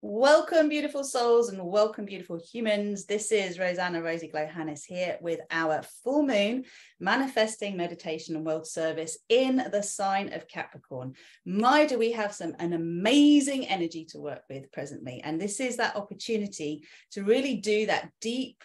Welcome, beautiful souls, and welcome, beautiful humans. This is Rosanna Rosie Glow Hannes here with our full moon manifesting meditation and world service in the sign of Capricorn. My, do we have an amazing energy to work with presently. And this is that opportunity to really do that deep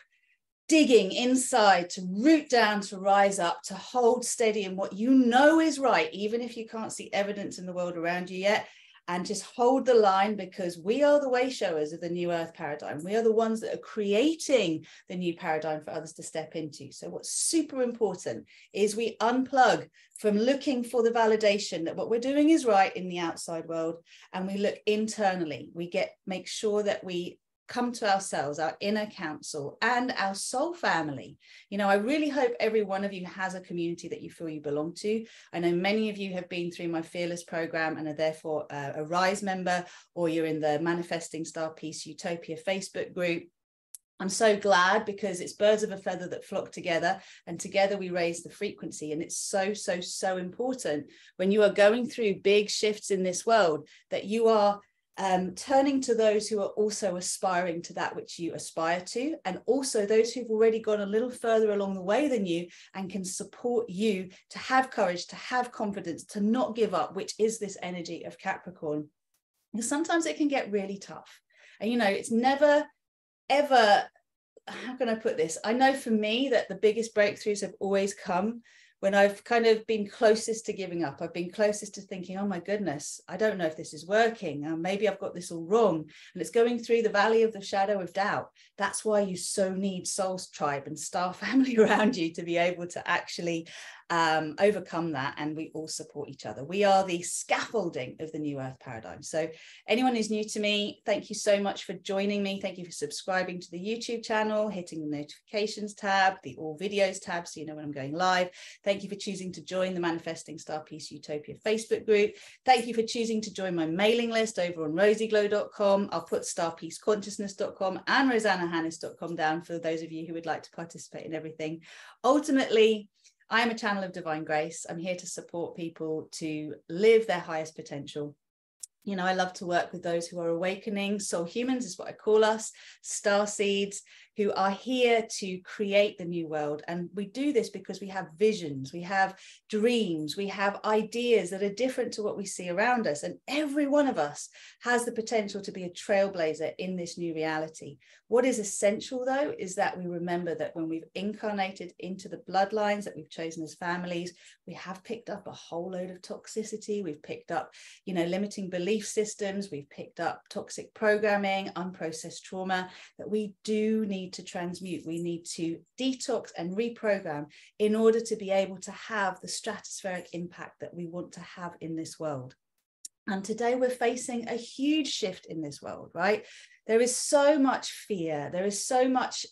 digging inside, to root down, to rise up, to hold steady in what you know is right, even if you can't see evidence in the world around you yet. And just hold the line, because we are the way showers of the new earth paradigm. We are the ones that are creating the new paradigm for others to step into. So what's super important is we unplug from looking for the validation that what we're doing is right in the outside world, and we look internally. We make sure that we come to ourselves, our inner council, and our soul family. You know, I really hope every one of you has a community that you feel you belong to. I know many of you have been through my Fearless program and are therefore a Rise member, or you're in the Manifesting Star Peace Utopia Facebook group. I'm so glad, because it's birds of a feather that flock together, and together we raise the frequency. And it's so important when you are going through big shifts in this world that you are turning to those who are also aspiring to that which you aspire to, and also those who've already gone a little further along the way than you and can support you to have courage, to have confidence, to not give up, which is this energy of Capricorn. Because sometimes it can get really tough. And, you know, it's never, ever, how can I put this? I know for me that the biggest breakthroughs have always come when I've kind of been closest to giving up. I've been closest to thinking, oh my goodness, I don't know if this is working. Maybe I've got this all wrong. And it's going through the valley of the shadow of doubt. That's why you so need Soul's Tribe and Star Family around you to be able to actually overcome that. And we all support each other. We are the scaffolding of the new earth paradigm. So anyone who's new to me, thank you so much for joining me. Thank you for subscribing to the YouTube channel, hitting the notifications tab, the all videos tab, so you know when I'm going live. Thank you for choosing to join the Manifesting Star Peace Utopia Facebook group. Thank you for choosing to join my mailing list over on rosieglow.com. I'll put starpeaceconsciousness.com and rosannahannes.com down for those of you who would like to participate in everything. Ultimately, I am a channel of divine grace. I'm here to support people to live their highest potential. You know, I love to work with those who are awakening. Soul humans is what I call us, star seeds, who are here to create the new world. And we do this because we have visions, we have dreams, we have ideas that are different to what we see around us. And every one of us has the potential to be a trailblazer in this new reality. What is essential, though, is that we remember that when we've incarnated into the bloodlines that we've chosen as families, we have picked up a whole load of toxicity. We've picked up, you know, limiting belief systems. We've picked up toxic programming, unprocessed trauma that we do need to transmute. We need to detox and reprogram in order to be able to have the stratospheric impact that we want to have in this world. And today we're facing a huge shift in this world, right? There is so much fear. There is so much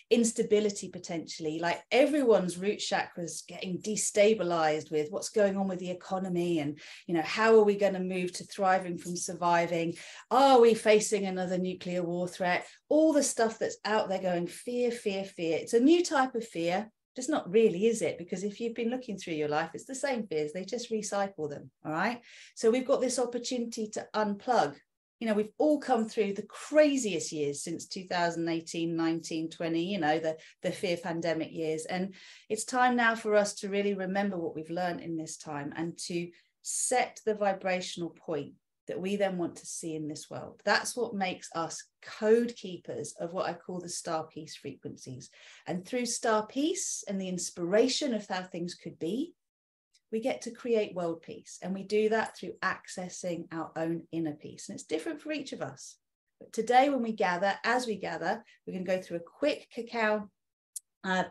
instability potentially. Like everyone's root chakras getting destabilized with what's going on with the economy, and, you know, how are we going to move to thriving from surviving? Are we facing another nuclear war threat? All the stuff that's out there going fear, fear, fear. It's a new type of fear. Just not really, is it? Because if you've been looking through your life, it's the same fears. They just recycle them. All right. So we've got this opportunity to unplug. You know, we've all come through the craziest years since 2018, 19, 20, you know, the fear pandemic years. And it's time now for us to really remember what we've learned in this time and to set the vibrational point that we then want to see in this world. That's what makes us code keepers of what I call the star peace frequencies. And through star peace and the inspiration of how things could be, we get to create world peace. And we do that through accessing our own inner peace. And it's different for each of us. But today, when we gather, as we gather, we're going to go through a quick cacao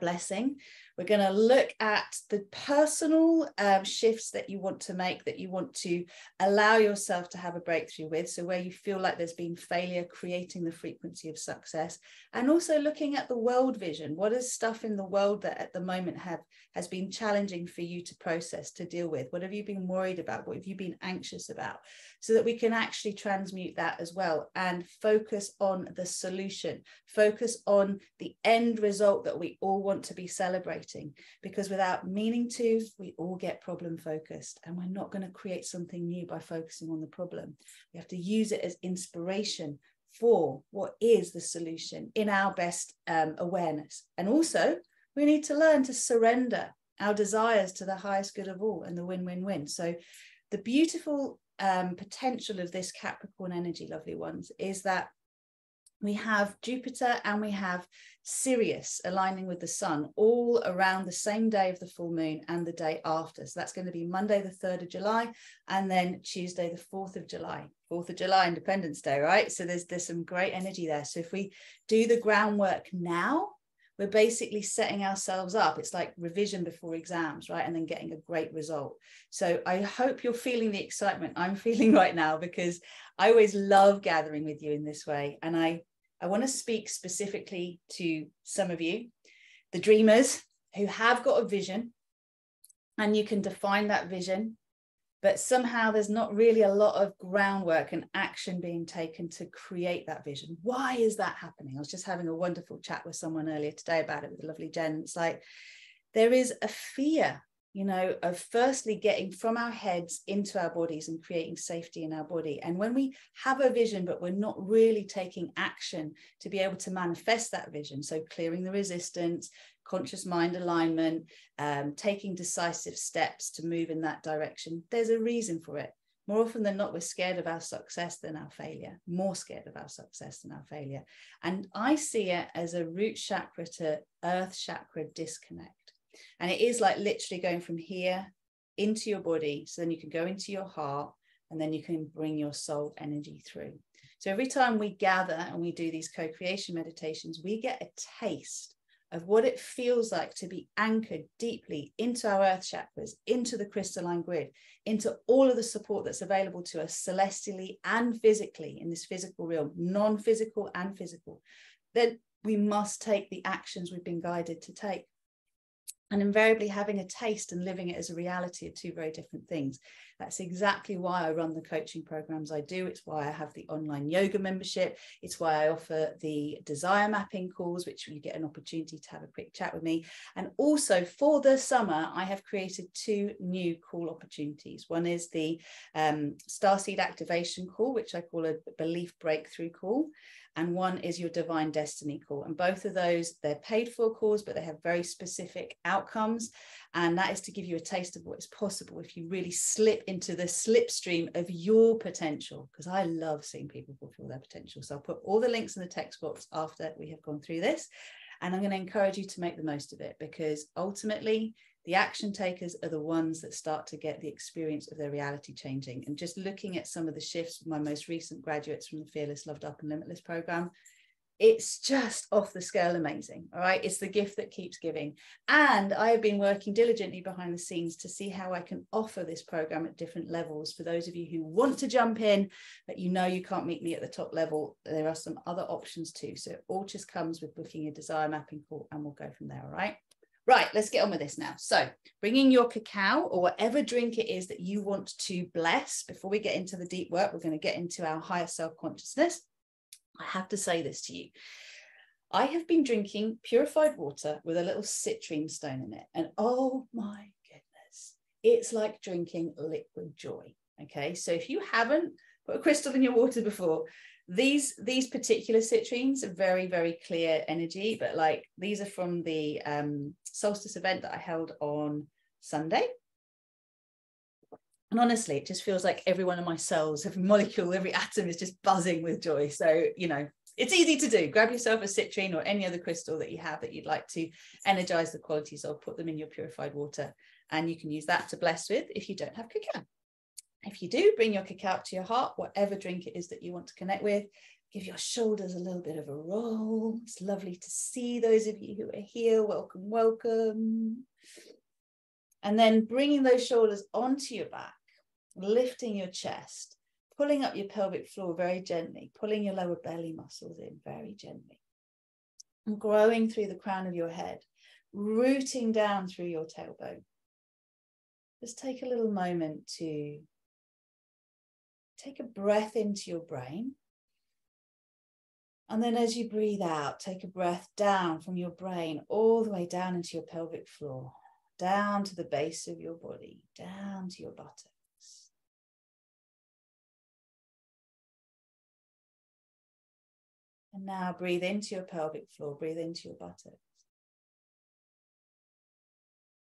blessing. We're going to look at the personal shifts that you want to make, that you want to allow yourself to have a breakthrough with. So where you feel like there's been failure, creating the frequency of success, and also looking at the world vision. What is stuff in the world that at the moment has been challenging for you to process, to deal with? What have you been worried about? What have you been anxious about? So that we can actually transmute that as well and focus on the solution, focus on the end result that we all want to be celebrating exciting, because without meaning to, we all get problem focused, and we're not going to create something new by focusing on the problem. We have to use it as inspiration for what is the solution in our best awareness. And also, we need to learn to surrender our desires to the highest good of all and the win-win-win. So the beautiful potential of this Capricorn energy, lovely ones, is that we have Jupiter and we have Sirius aligning with the sun all around the same day of the full moon and the day after. So that's going to be Monday, the 3rd of July, and then Tuesday, the 4th of July. 4th of July, Independence Day, right? So there's some great energy there. So if we do the groundwork now, we're basically setting ourselves up. It's like revision before exams, right? And then getting a great result. So I hope you're feeling the excitement I'm feeling right now, because I always love gathering with you in this way. And I want to speak specifically to some of you, the dreamers who have got a vision, and you can define that vision, but somehow there's not really a lot of groundwork and action being taken to create that vision. Why is that happening? I was just having a wonderful chat with someone earlier today about it, with a lovely Jen. It's like, there is a fear, you know, of firstly getting from our heads into our bodies and creating safety in our body. And when we have a vision, but we're not really taking action to be able to manifest that vision, so clearing the resistance, conscious mind alignment, taking decisive steps to move in that direction, there's a reason for it. More often than not, we're scared of our success than our failure, more scared of our success than our failure. And I see it as a root chakra to earth chakra disconnect. And it is like literally going from here into your body, so then you can go into your heart, and then you can bring your soul energy through. So every time we gather and we do these co-creation meditations, we get a taste of what it feels like to be anchored deeply into our earth chakras, into the crystalline grid, into all of the support that's available to us celestially and physically in this physical realm, non-physical and physical. Then we must take the actions we've been guided to take. And invariably, having a taste and living it as a reality are two very different things. That's exactly why I run the coaching programs I do. It's why I have the online yoga membership. It's why I offer the desire mapping calls, which you get an opportunity to have a quick chat with me. And also for the summer, I have created 2 new call opportunities. One is the Starseed Activation call, which I call a belief breakthrough call. And one is your Divine Destiny call. And both of those, they're paid for calls, but they have very specific outcomes. And that is to give you a taste of what is possible if you really slip into the slipstream of your potential, because I love seeing people fulfill their potential. So I'll put all the links in the text box after we have gone through this. And I'm going to encourage you to make the most of it, because ultimately the action takers are the ones that start to get the experience of their reality changing. And just looking at some of the shifts with my most recent graduates from the Fearless, Loved Up and Limitless program, it's just off the scale amazing. All right. It's the gift that keeps giving. And I have been working diligently behind the scenes to see how I can offer this program at different levels. For those of you who want to jump in, but you know you can't meet me at the top level, there are some other options too. So it all just comes with booking a desire mapping call, and we'll go from there. All right. Right, let's get on with this now. So bringing your cacao or whatever drink it is that you want to bless. Before we get into the deep work, we're going to get into our higher self-consciousness. I have to say this to you. I have been drinking purified water with a little citrine stone in it. And oh my goodness, it's like drinking liquid joy. Okay, so if you haven't put a crystal in your water before, these particular citrines are very, very clear energy, but like these are from the solstice event that I held on Sunday. And honestly, it just feels like every one of my cells, every molecule, every atom is just buzzing with joy. So, you know, it's easy to do. Grab yourself a citrine or any other crystal that you have that you'd like to energize the qualities of, put them in your purified water, and you can use that to bless with if you don't have cacao. If you do, bring your cacao to your heart, whatever drink it is that you want to connect with. Give your shoulders a little bit of a roll. It's lovely to see those of you who are here. Welcome, welcome. And then bringing those shoulders onto your back, lifting your chest, pulling up your pelvic floor very gently, pulling your lower belly muscles in very gently, and growing through the crown of your head, rooting down through your tailbone. Just take a little moment to take a breath into your brain And then as you breathe out, take a breath down from your brain all the way down into your pelvic floor, down to the base of your body, down to your buttocks. And now breathe into your pelvic floor, breathe into your buttocks.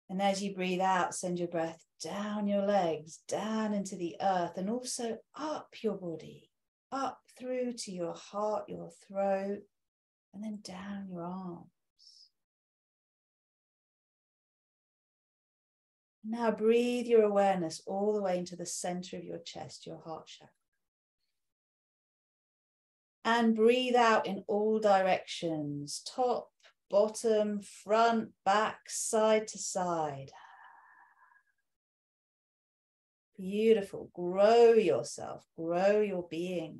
And as you breathe out, send your breath down your legs, down into the earth, and also up your body, up through to your heart, your throat, and then down your arms. Now breathe your awareness all the way into the center of your chest, your heart chakra. And breathe out in all directions, top, bottom, front, back, side to side. Beautiful. Grow yourself, grow your beingness.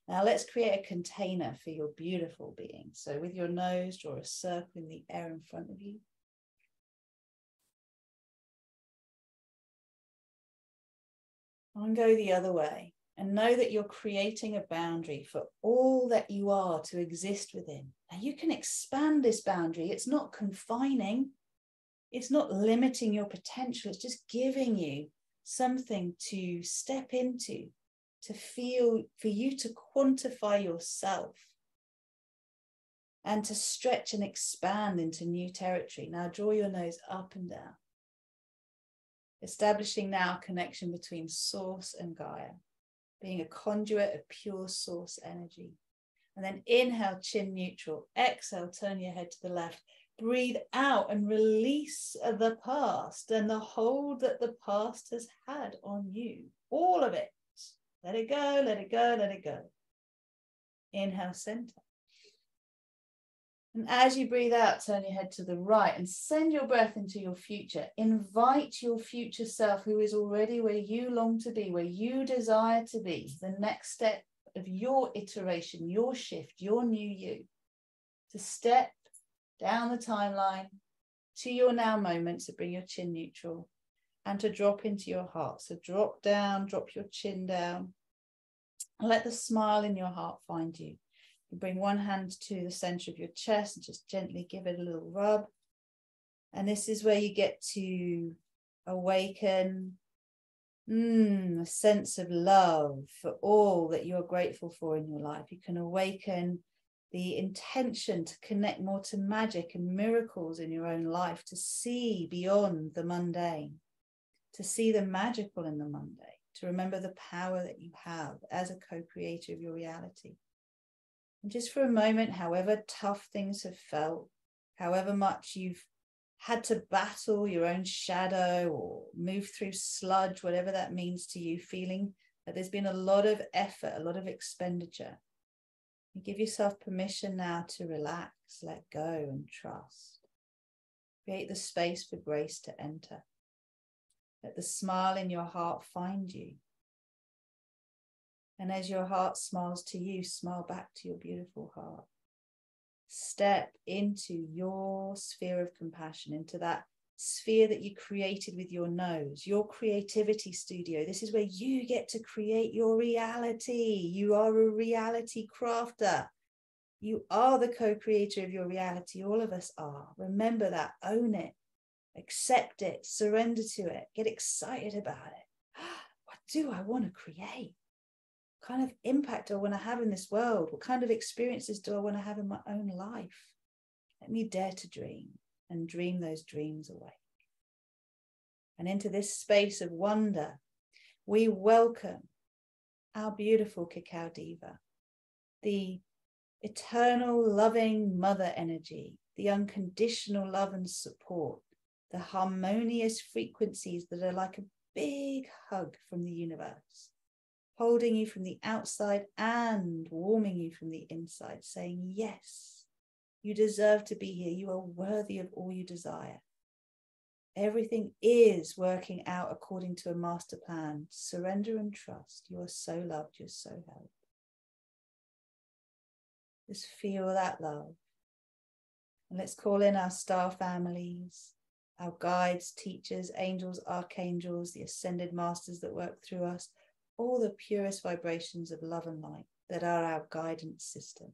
Now let's create a container for your beautiful being. So with your nose, draw a circle in the air in front of you. And go the other way. And know that you're creating a boundary for all that you are to exist within. Now you can expand this boundary. It's not confining. It's not limiting your potential. It's just giving you something to step into, to feel, for you to quantify yourself and to stretch and expand into new territory. Now draw your nose up and down. Establishing now a connection between Source and Gaia, being a conduit of pure Source energy. And then inhale, chin neutral. Exhale, turn your head to the left. Breathe out and release the past and the hold that the past has had on you. All of it. Let it go, let it go, let it go. Inhale, center. And as you breathe out, turn your head to the right and send your breath into your future. Invite your future self, who is already where you long to be, where you desire to be, the next step of your iteration, your shift, your new you, to step down the timeline to your now moment, to bring your chin neutral and to drop into your heart. So drop down, drop your chin down, and let the smile in your heart find you. You bring one hand to the center of your chest and just gently give it a little rub. And this is where you get to awaken a sense of love for all that you're grateful for in your life. You can awaken the intention to connect more to magic and miracles in your own life, to see beyond the mundane, to see the magical in the mundane, to remember the power that you have as a co-creator of your reality. And just for a moment, however tough things have felt, however much you've had to battle your own shadow or move through sludge, whatever that means to you, feeling that there's been a lot of effort, a lot of expenditure, you give yourself permission now to relax, let go, and trust. Create the space for grace to enter. Let the smile in your heart find you. And as your heart smiles to you, smile back to your beautiful heart. Step into your sphere of compassion, into that sphere that you created with your nose, your creativity studio. This is where you get to create your reality. You are a reality crafter. You are the co-creator of your reality. All of us are. Remember that. Own it. Accept it. Surrender to it. Get excited about it. What do I want to create? What kind of impact do I want to have in this world? What kind of experiences do I want to have in my own life? Let me dare to dream and dream those dreams away. And into this space of wonder, we welcome our beautiful Cacao Diva, the eternal loving mother energy, the unconditional love and support, the harmonious frequencies that are like a big hug from the universe, holding you from the outside and warming you from the inside, saying, yes, you deserve to be here. You are worthy of all you desire. Everything is working out according to a master plan. Surrender and trust. You are so loved. You're so held. Just feel that love. And let's call in our star families, our guides, teachers, angels, archangels, the ascended masters that work through us, all the purest vibrations of love and light that are our guidance system,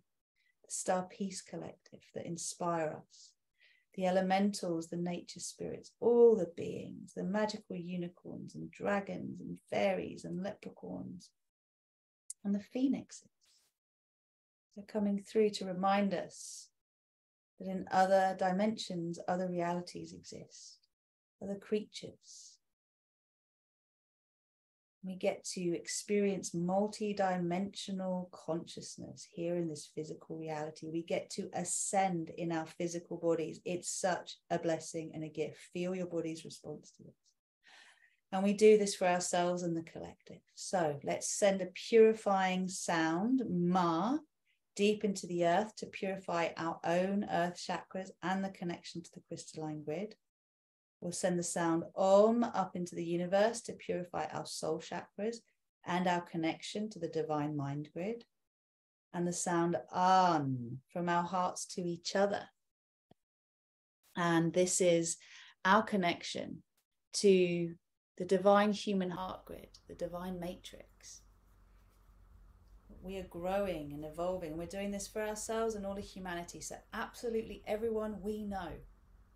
the Star Peace Collective that inspire us, the elementals, the nature spirits, all the beings, the magical unicorns and dragons and fairies and leprechauns, and the phoenixes. They're coming through to remind us that in other dimensions, other realities exist, other creatures. We get to experience multi-dimensional consciousness here in this physical reality. We get to ascend in our physical bodies. It's such a blessing and a gift. Feel your body's response to this. And we do this for ourselves and the collective. So let's send a purifying sound, Ma, deep into the earth to purify our own earth chakras and the connection to the crystalline grid. We'll send the sound Om up into the universe to purify our soul chakras and our connection to the divine mind grid. And the sound An from our hearts to each other. And this is our connection to the divine human heart grid, the divine matrix. We are growing and evolving. We're doing this for ourselves and all of humanity. So absolutely everyone we know,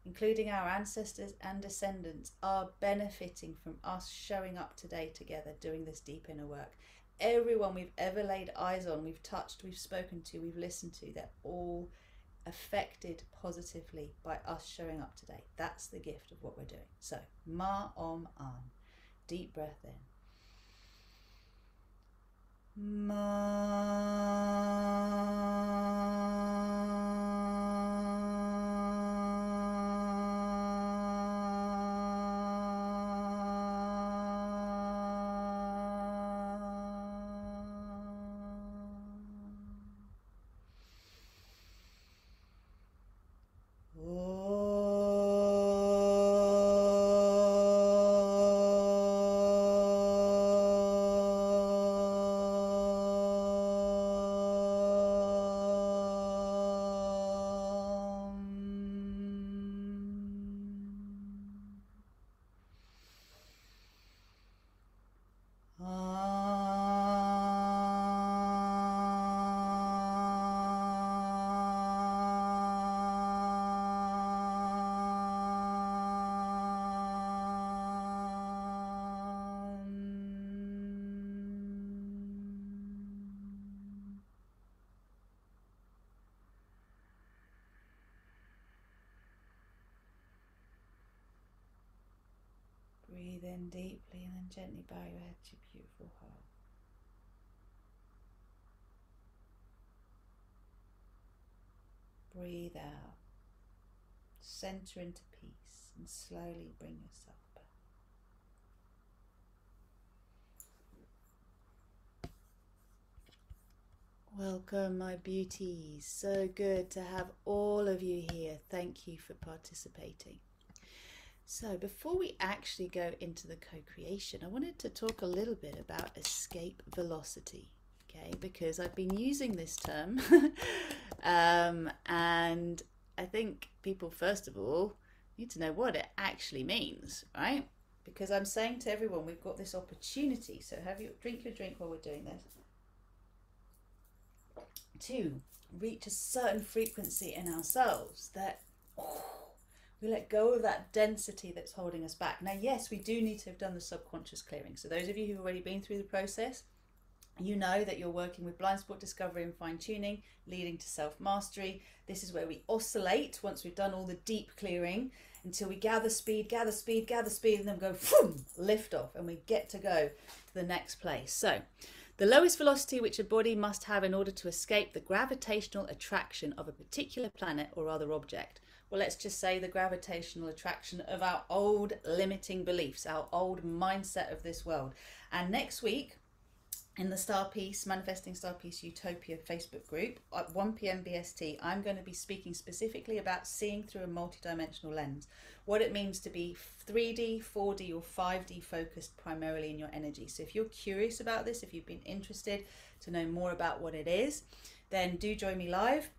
including our ancestors and descendants, are benefiting from us showing up today together, doing this deep inner work. Everyone we've ever laid eyes on, we've touched, we've spoken to, we've listened to, they're all affected positively by us showing up today. That's the gift of what we're doing. So, Ma Om An. Deep breath in. Breathe in deeply and then gently bow your head to your beautiful heart. Breathe out. Center into peace and slowly bring yourself back. Welcome, my beauties. So good to have all of you here. Thank you for participating. So before we actually go into the co-creation, I wanted to talk a little bit about escape velocity, okay? Because I've been using this term and I think people, first of all, need to know what it actually means, right? Because I'm saying to everyone, we've got this opportunity. So drink your drink while we're doing this. To reach a certain frequency in ourselves that we let go of that density that's holding us back. Now, yes, we do need to have done the subconscious clearing. So those of you who've already been through the process, you know that you're working with blind spot discovery and fine tuning, leading to self-mastery. This is where we oscillate once we've done all the deep clearing until we gather speed, and then go, boom, lift off, and we get to go to the next place. So the lowest velocity which a body must have in order to escape the gravitational attraction of a particular planet or other object. Well, let's just say the gravitational attraction of our old limiting beliefs, our old mindset of this world. And next week, in the Star Peace, Manifesting Star Peace Utopia Facebook group at 1 p.m. BST, I'm going to be speaking specifically about seeing through a multidimensional lens, what it means to be 3D, 4D or 5D focused primarily in your energy. So if you're curious about this, if you've been interested to know more about what it is, then do join me live.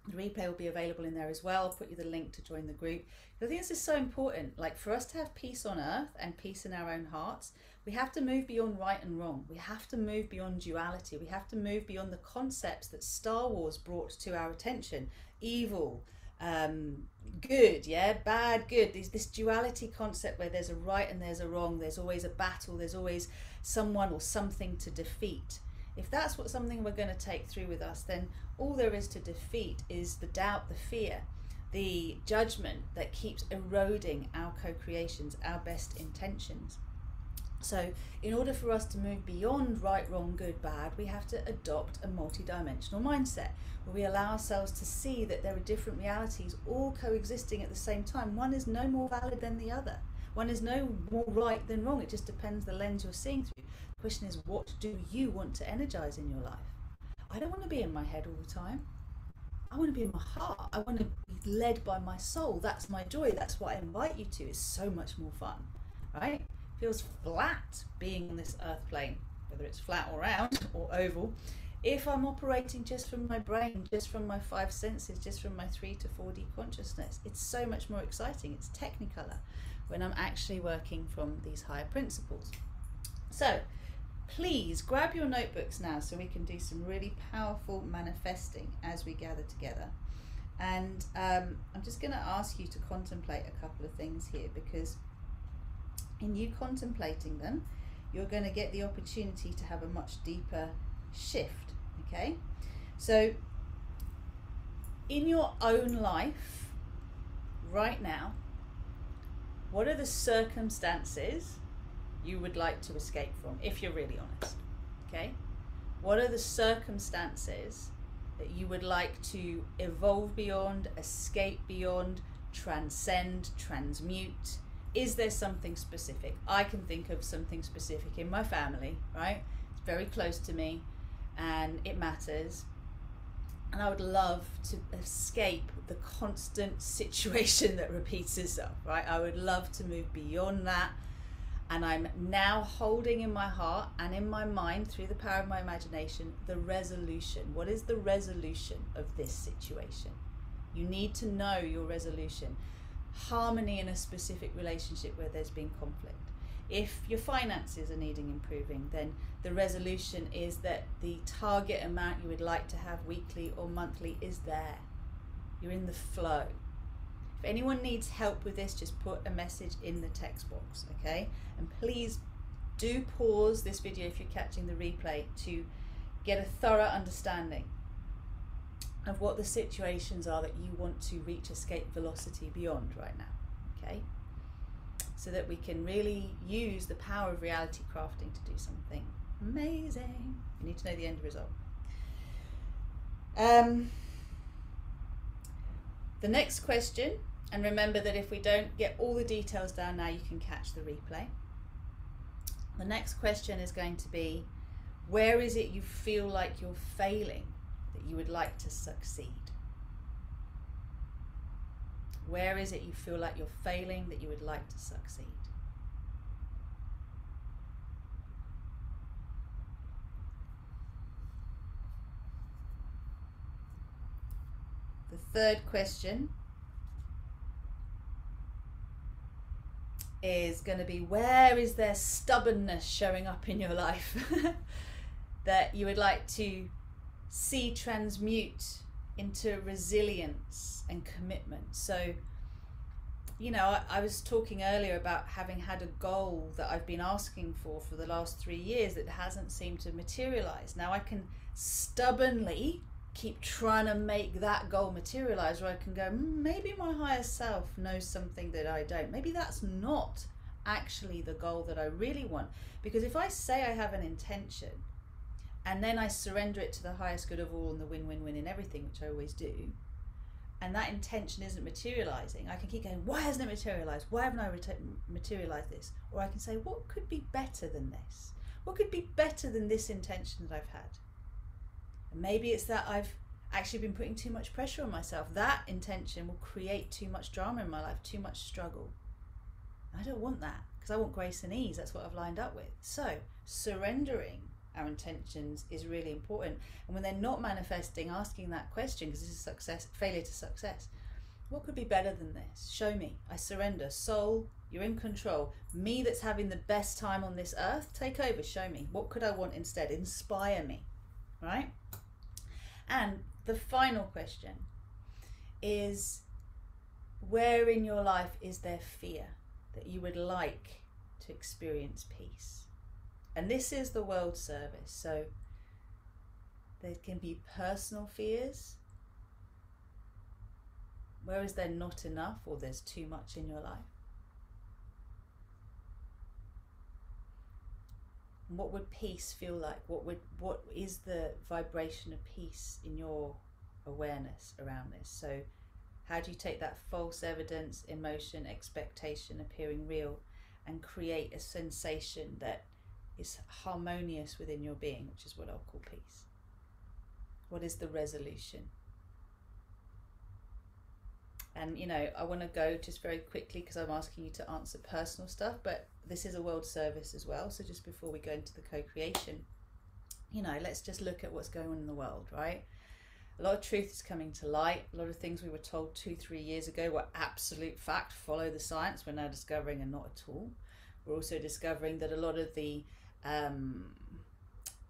The replay will be available in there as well. I'll put you the link to join the group. I think this is so important, like for us to have peace on earth and peace in our own hearts, We have to move beyond right and wrong. We have to move beyond duality. We have to move beyond the concepts that Star Wars brought to our attention. Evil, good, yeah, bad, good. This duality concept where there's a right and there's a wrong. There's always a battle. There's always someone or something to defeat. If that's what something we're going to take through with us, then all there is to defeat is the doubt, the fear, the judgment that keeps eroding our co-creations, our best intentions. So in order for us to move beyond right, wrong, good, bad, we have to adopt a multi-dimensional mindset where we allow ourselves to see that there are different realities all coexisting at the same time. One is no more valid than the other. One is no more right than wrong. It just depends the lens you're seeing through. The question is, what do you want to energize in your life? I don't want to be in my head all the time. I want to be in my heart. I want to be led by my soul. That's my joy. That's what I invite you to. It's so much more fun, right? Feels flat being on this earth plane, whether it's flat or round or oval. If I'm operating just from my brain, just from my 5 senses, just from my 3 to 4D consciousness, it's so much more exciting. It's technicolor when I'm actually working from these higher principles. So please grab your notebooks now so we can do some really powerful manifesting as we gather together. And I'm just going to ask you to contemplate a couple of things here, because in you contemplating them, you're going to get the opportunity to have a much deeper shift, okay? So in your own life right now, what are the circumstances you would like to escape from, if you're really honest, okay? What are the circumstances that you would like to evolve beyond, escape beyond, transcend, transmute? Is there something specific? I can think of something specific in my family, right? It's very close to me and it matters. And I would love to escape the constant situation that repeats itself, right? I would love to move beyond that. And I'm now holding in my heart and in my mind, through the power of my imagination, the resolution. What is the resolution of this situation? You need to know your resolution. Harmony in a specific relationship where there's been conflict. If your finances are needing improving, then the resolution is that the target amount you would like to have weekly or monthly is there. You're in the flow. If anyone needs help with this, just put a message in the text box, okay? And please do pause this video if you're catching the replay to get a thorough understanding of what the situations are that you want to reach escape velocity beyond right now, okay? So that we can really use the power of reality crafting to do something amazing. You need to know the end result. The next question, and remember that if we don't get all the details down now, you can catch the replay. The next question is going to be, where is it you feel like you're failing that you would like to succeed? Where is it you feel like you're failing that you would like to succeed? The third question is going to be, where is there stubbornness showing up in your life that you would like to see transmute into resilience and commitment? So, you know, I was talking earlier about having had a goal that I've been asking for the last 3 years that hasn't seemed to materialize. Now I can stubbornly keep trying to make that goal materialize, or I can go, maybe my higher self knows something that I don't. Maybe that's not actually the goal that I really want. Because if I say I have an intention and then I surrender it to the highest good of all and the win-win-win in everything, which I always do, and that intention isn't materializing, I can keep going, why hasn't it materialized? Why haven't I materialized this? Or I can say, what could be better than this? What could be better than this intention that I've had? And maybe it's that I've actually been putting too much pressure on myself. That intention will create too much drama in my life, too much struggle. I don't want that, because I want grace and ease. That's what I've lined up with. So surrendering our intentions is really important. And when they're not manifesting, asking that question, because this is success, failure to success. What could be better than this? Show me. I surrender soul, You're in control. Me that's having the best time on this earth, take over, show me. What could I want instead? Inspire me, right? And the final question is, where in your life is there fear that you would like to experience peace? And this is the world service. So there can be personal fears. Where is there not enough or there's too much in your life? And what would peace feel like? What is the vibration of peace in your awareness around this? So how do you take that false evidence, emotion, expectation appearing real and create a sensation that is harmonious within your being, which is what I'll call peace? What is the resolution? And, you know, I want to go just very quickly because I'm asking you to answer personal stuff, but this is a world service as well. So just before we go into the co-creation, you know, let's just look at what's going on in the world, right? A lot of truth is coming to light. A lot of things we were told 2-3 years ago were absolute fact, follow the science, we're now discovering are not at all. We're also discovering that a lot of the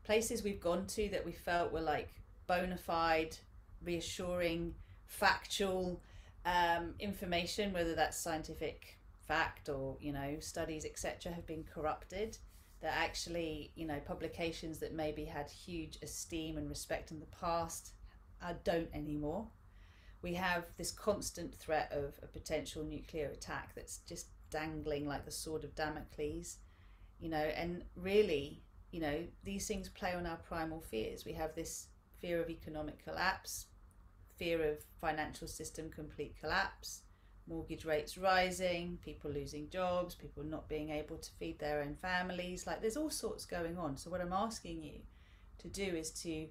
places we've gone to that we felt were like bona fide, reassuring, factual information, whether that's scientific fact or, you know, studies, etc., have been corrupted. That actually, you know, publications that maybe had huge esteem and respect in the past don't anymore. We have this constant threat of a potential nuclear attack that's just dangling like the sword of Damocles, you know, and really, you know, these things play on our primal fears. We have this fear of economic collapse, fear of financial system complete collapse, mortgage rates rising, people losing jobs, people not being able to feed their own families. Like, there's all sorts going on. So what I'm asking you to do is to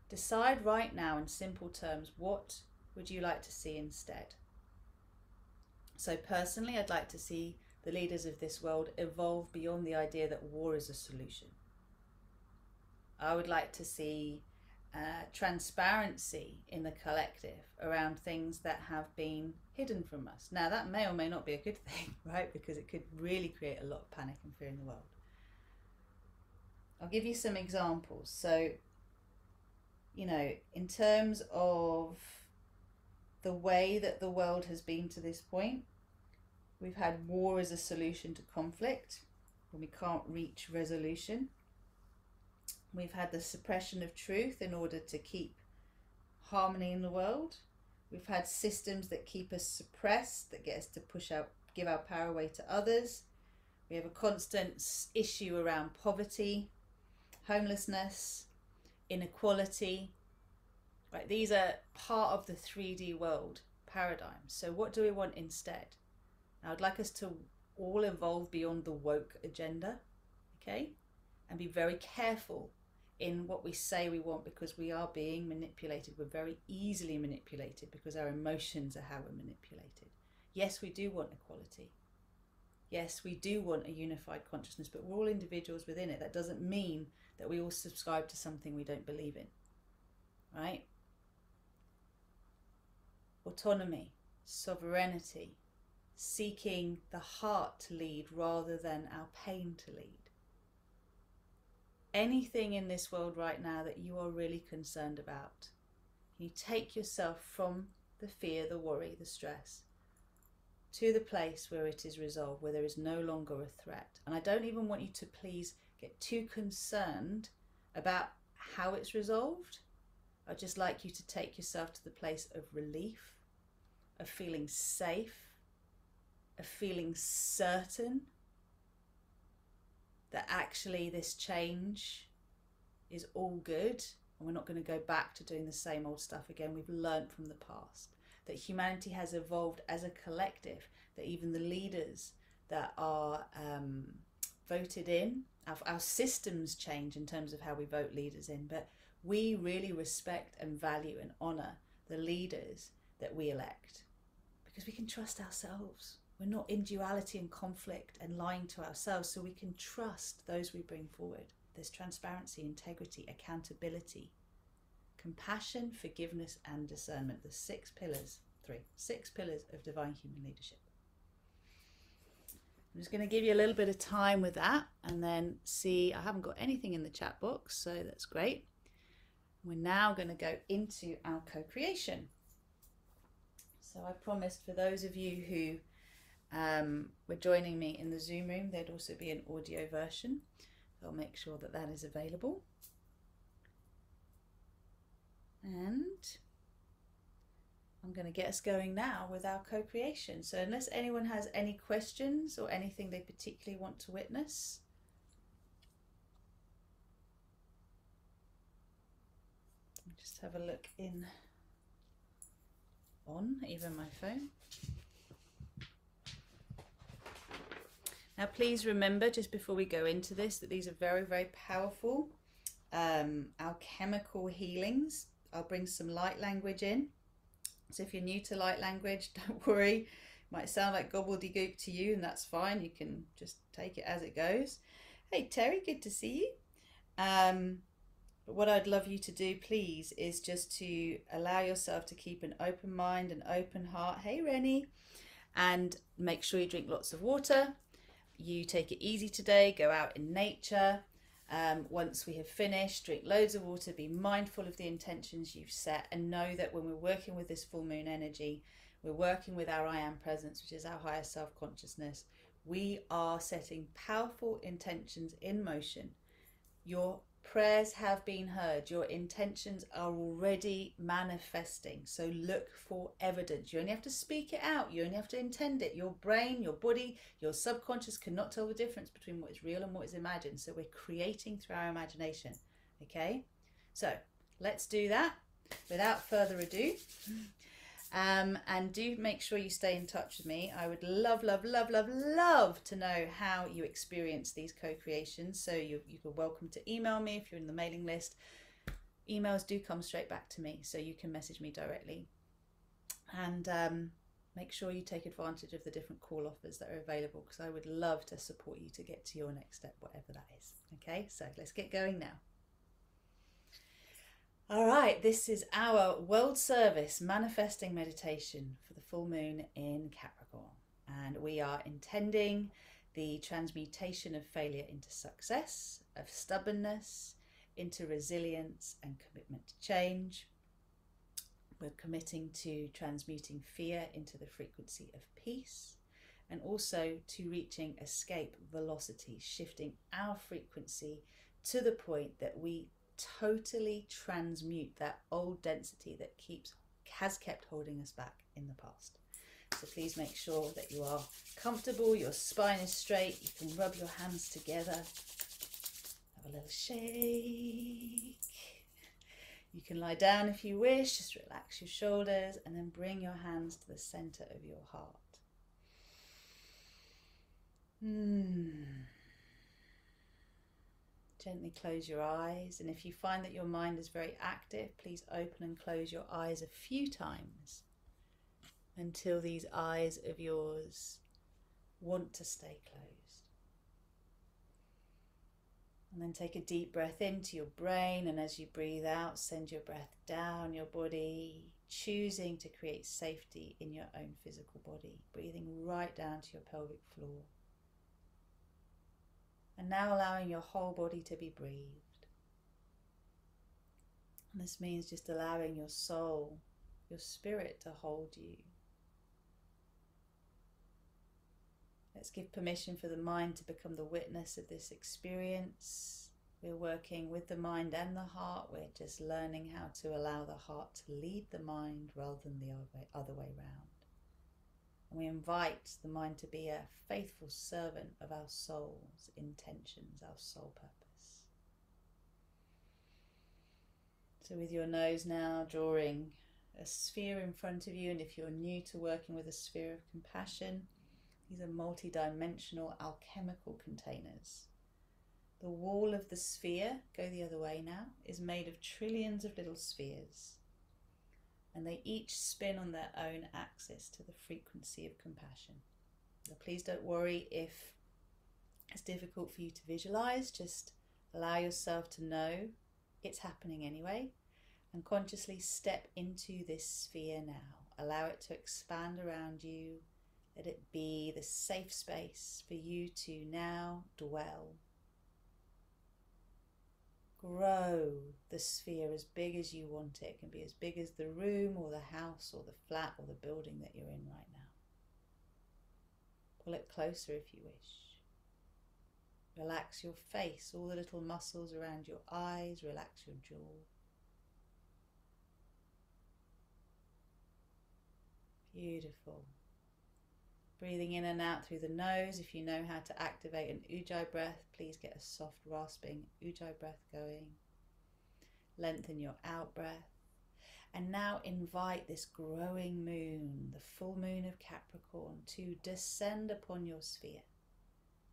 decide right now in simple terms, what would you like to see instead? So personally, I'd like to see the leaders of this world evolve beyond the idea that war is a solution. I would like to see transparency in the collective around things that have been hidden from us. Now, that may or may not be a good thing, right? Because it could really create a lot of panic and fear in the world. I'll give you some examples. So, you know, in terms of the way that the world has been to this point, we've had war as a solution to conflict when we can't reach resolution. We've had the suppression of truth in order to keep harmony in the world. We've had systems that keep us suppressed, that get us to give our power away to others. We have a constant issue around poverty, homelessness, inequality. Right? These are part of the 3D world paradigm. So what do we want instead? Now, I'd like us to all evolve beyond the woke agenda, okay? And be very careful in what we say we want, because we are being manipulated. We're very easily manipulated because our emotions are how we're manipulated. Yes, we do want equality. Yes, we do want a unified consciousness, but we're all individuals within it. That doesn't mean that we all subscribe to something we don't believe in, right? Autonomy, sovereignty, seeking the heart to lead rather than our pain to lead. Anything in this world right now that you are really concerned about, you take yourself from the fear, the worry, the stress, to the place where it is resolved, where there is no longer a threat. And I don't even want you to please get too concerned about how it's resolved. I'd just like you to take yourself to the place of relief, of feeling safe, of feeling certain that actually this change is all good and we're not going to go back to doing the same old stuff again. We've learned from the past that humanity has evolved as a collective, that even the leaders that are voted in, our systems change in terms of how we vote leaders in, but we really respect and value and honour the leaders that we elect because we can trust ourselves. We're not in duality and conflict and lying to ourselves, so we can trust those we bring forward. There's transparency, integrity, accountability, compassion, forgiveness, and discernment. The 6 pillars of divine human leadership. I'm just going to give you a little bit of time with that and then see. I haven't got anything in the chat box, so that's great. We're now going to go into our co-creation. So I promised for those of you who were joining me in the Zoom room, there'd also be an audio version. I'll make sure that that is available. And I'm going to get us going now with our co-creation. So unless anyone has any questions or anything they particularly want to witness. Just have a look on even my phone. Now please remember, just before we go into this, that these are very, very powerful alchemical healings. I'll bring some light language in. So if you're new to light language, don't worry. It might sound like gobbledygook to you, and that's fine. You can just take it as it goes. Hey Terry, good to see you. But what I'd love you to do, please, is just to allow yourself to keep an open mind, an open heart. Hey Rennie. And make sure you drink lots of water. You take it easy today. Go out in nature. Once we have finished, drink loads of water, be mindful of the intentions you've set, and know that when we're working with this full moon energy, we're working with our I am presence, which is our higher self-consciousness. We are setting powerful intentions in motion. Your prayers have been heard. Your intentions are already manifesting. So look for evidence. You only have to speak it out. You only have to intend it. Your brain, your body, your subconscious cannot tell the difference between what is real and what is imagined. So we're creating through our imagination. Okay? So let's do that without further ado. And do make sure you stay in touch with me. I would love, love, love, love, love to know how you experience theyese co-creations. So you're welcome to email me if you're in the mailing list. Emails do come straight back to me, so you can message me directly. And make sure you take advantage of the different call offers that are available, because I would love to support you to get to your next step, whatever that is. Okay, so let's get going now. All right, this is our world service manifesting meditation for the full moon in Capricorn. And we are intending the transmutation of failure into success, of stubbornness into resilience and commitment to change. We're committing to transmuting fear into the frequency of peace, and also to reaching escape velocity, shifting our frequency to the point that we totally transmute that old density that has kept holding us back in the past. So please make sure that you are comfortable, your spine is straight, you can rub your hands together, have a little shake. You can lie down if you wish, just relax your shoulders and then bring your hands to the center of your heart. Gently close your eyes, and if you find that your mind is very active, please open and close your eyes a few times until these eyes of yours want to stay closed. And then take a deep breath into your brain, and as you breathe out, send your breath down your body, choosing to create safety in your own physical body, breathing right down to your pelvic floor. And now allowing your whole body to be breathed. And this means just allowing your soul, your spirit to hold you. Let's give permission for the mind to become the witness of this experience. We're working with the mind and the heart. We're just learning how to allow the heart to lead the mind rather than the other way around. And we invite the mind to be a faithful servant of our soul's intentions, our soul purpose. So with your nose now, drawing a sphere in front of you, and if you're new to working with a sphere of compassion, these are multi-dimensional alchemical containers. The wall of the sphere, go the other way now, is made of trillions of little spheres. And they each spin on their own axis to the frequency of compassion. Now, please don't worry if it's difficult for you to visualize. Just allow yourself to know it's happening anyway, and consciously step into this sphere now. Allow it to expand around you Let it be the safe space for you to now dwell. Grow the sphere as big as you want it. It can be as big as the room or the house or the flat or the building that you're in right now. Pull it closer if you wish. Relax your face, all the little muscles around your eyes, relax your jaw. Beautiful. Breathing in and out through the nose. If you know how to activate an Ujjayi breath, please get a soft rasping Ujjayi breath going. Lengthen your out breath. And now invite this growing moon, the full moon of Capricorn, to descend upon your sphere.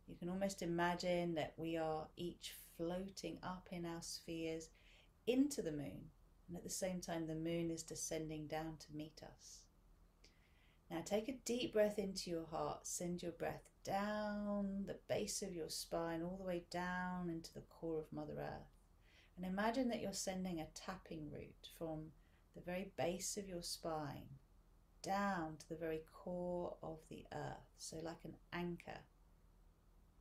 You can almost imagine that we are each floating up in our spheres into the moon. And at the same time, the moon is descending down to meet us. Now take a deep breath into your heart. Send your breath down the base of your spine, all the way down into the core of Mother Earth. And imagine that you're sending a tapping route from the very base of your spine down to the very core of the earth. So like an anchor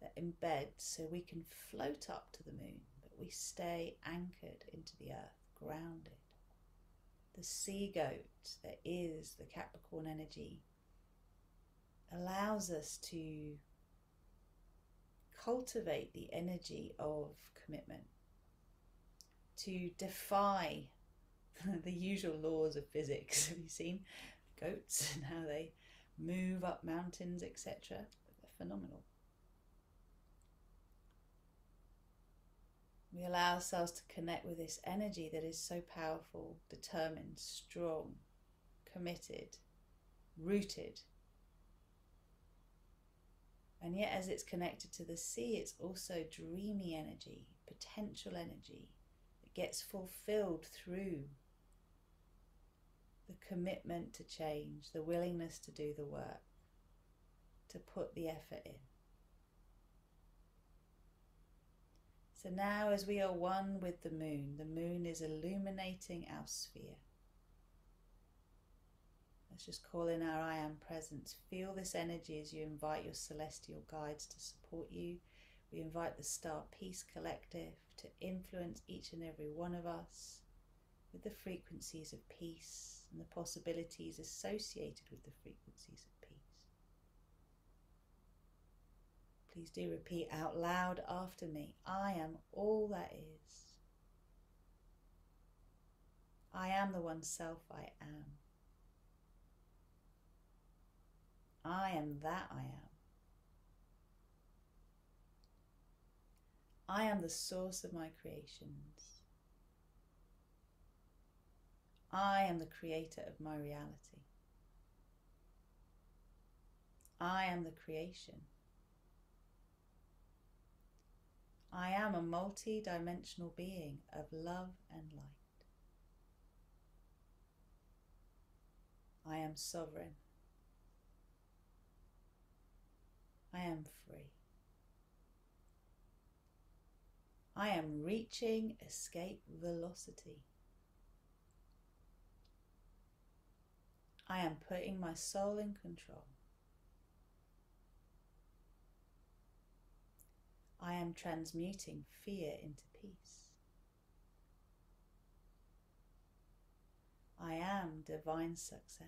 that embeds, so we can float up to the moon, but we stay anchored into the earth, grounded. The sea goat that is the Capricorn energy allows us to cultivate the energy of commitment, to defy the usual laws of physics. Have you seen goats and how they move up mountains, etc.? They're phenomenal. We allow ourselves to connect with this energy that is so powerful, determined, strong, committed, rooted. And yet as it's connected to the sea, it's also dreamy energy, potential energy that gets fulfilled through the commitment to change, the willingness to do the work, to put the effort in. So now as we are one with the moon is illuminating our sphere. Let's just call in our I Am presence. Feel this energy as you invite your celestial guides to support you. We invite the Star Peace Collective to influence each and every one of us with the frequencies of peace and the possibilities associated with the frequencies of peace. Please do repeat out loud after me. I am all that is. I am the one self I am. I am that I am. I am the source of my creations. I am the creator of my reality. I am the creation. I am a multi-dimensional being of love and light. I am sovereign. I am free. I am reaching escape velocity. I am putting my soul in control. I am transmuting fear into peace. I am divine success.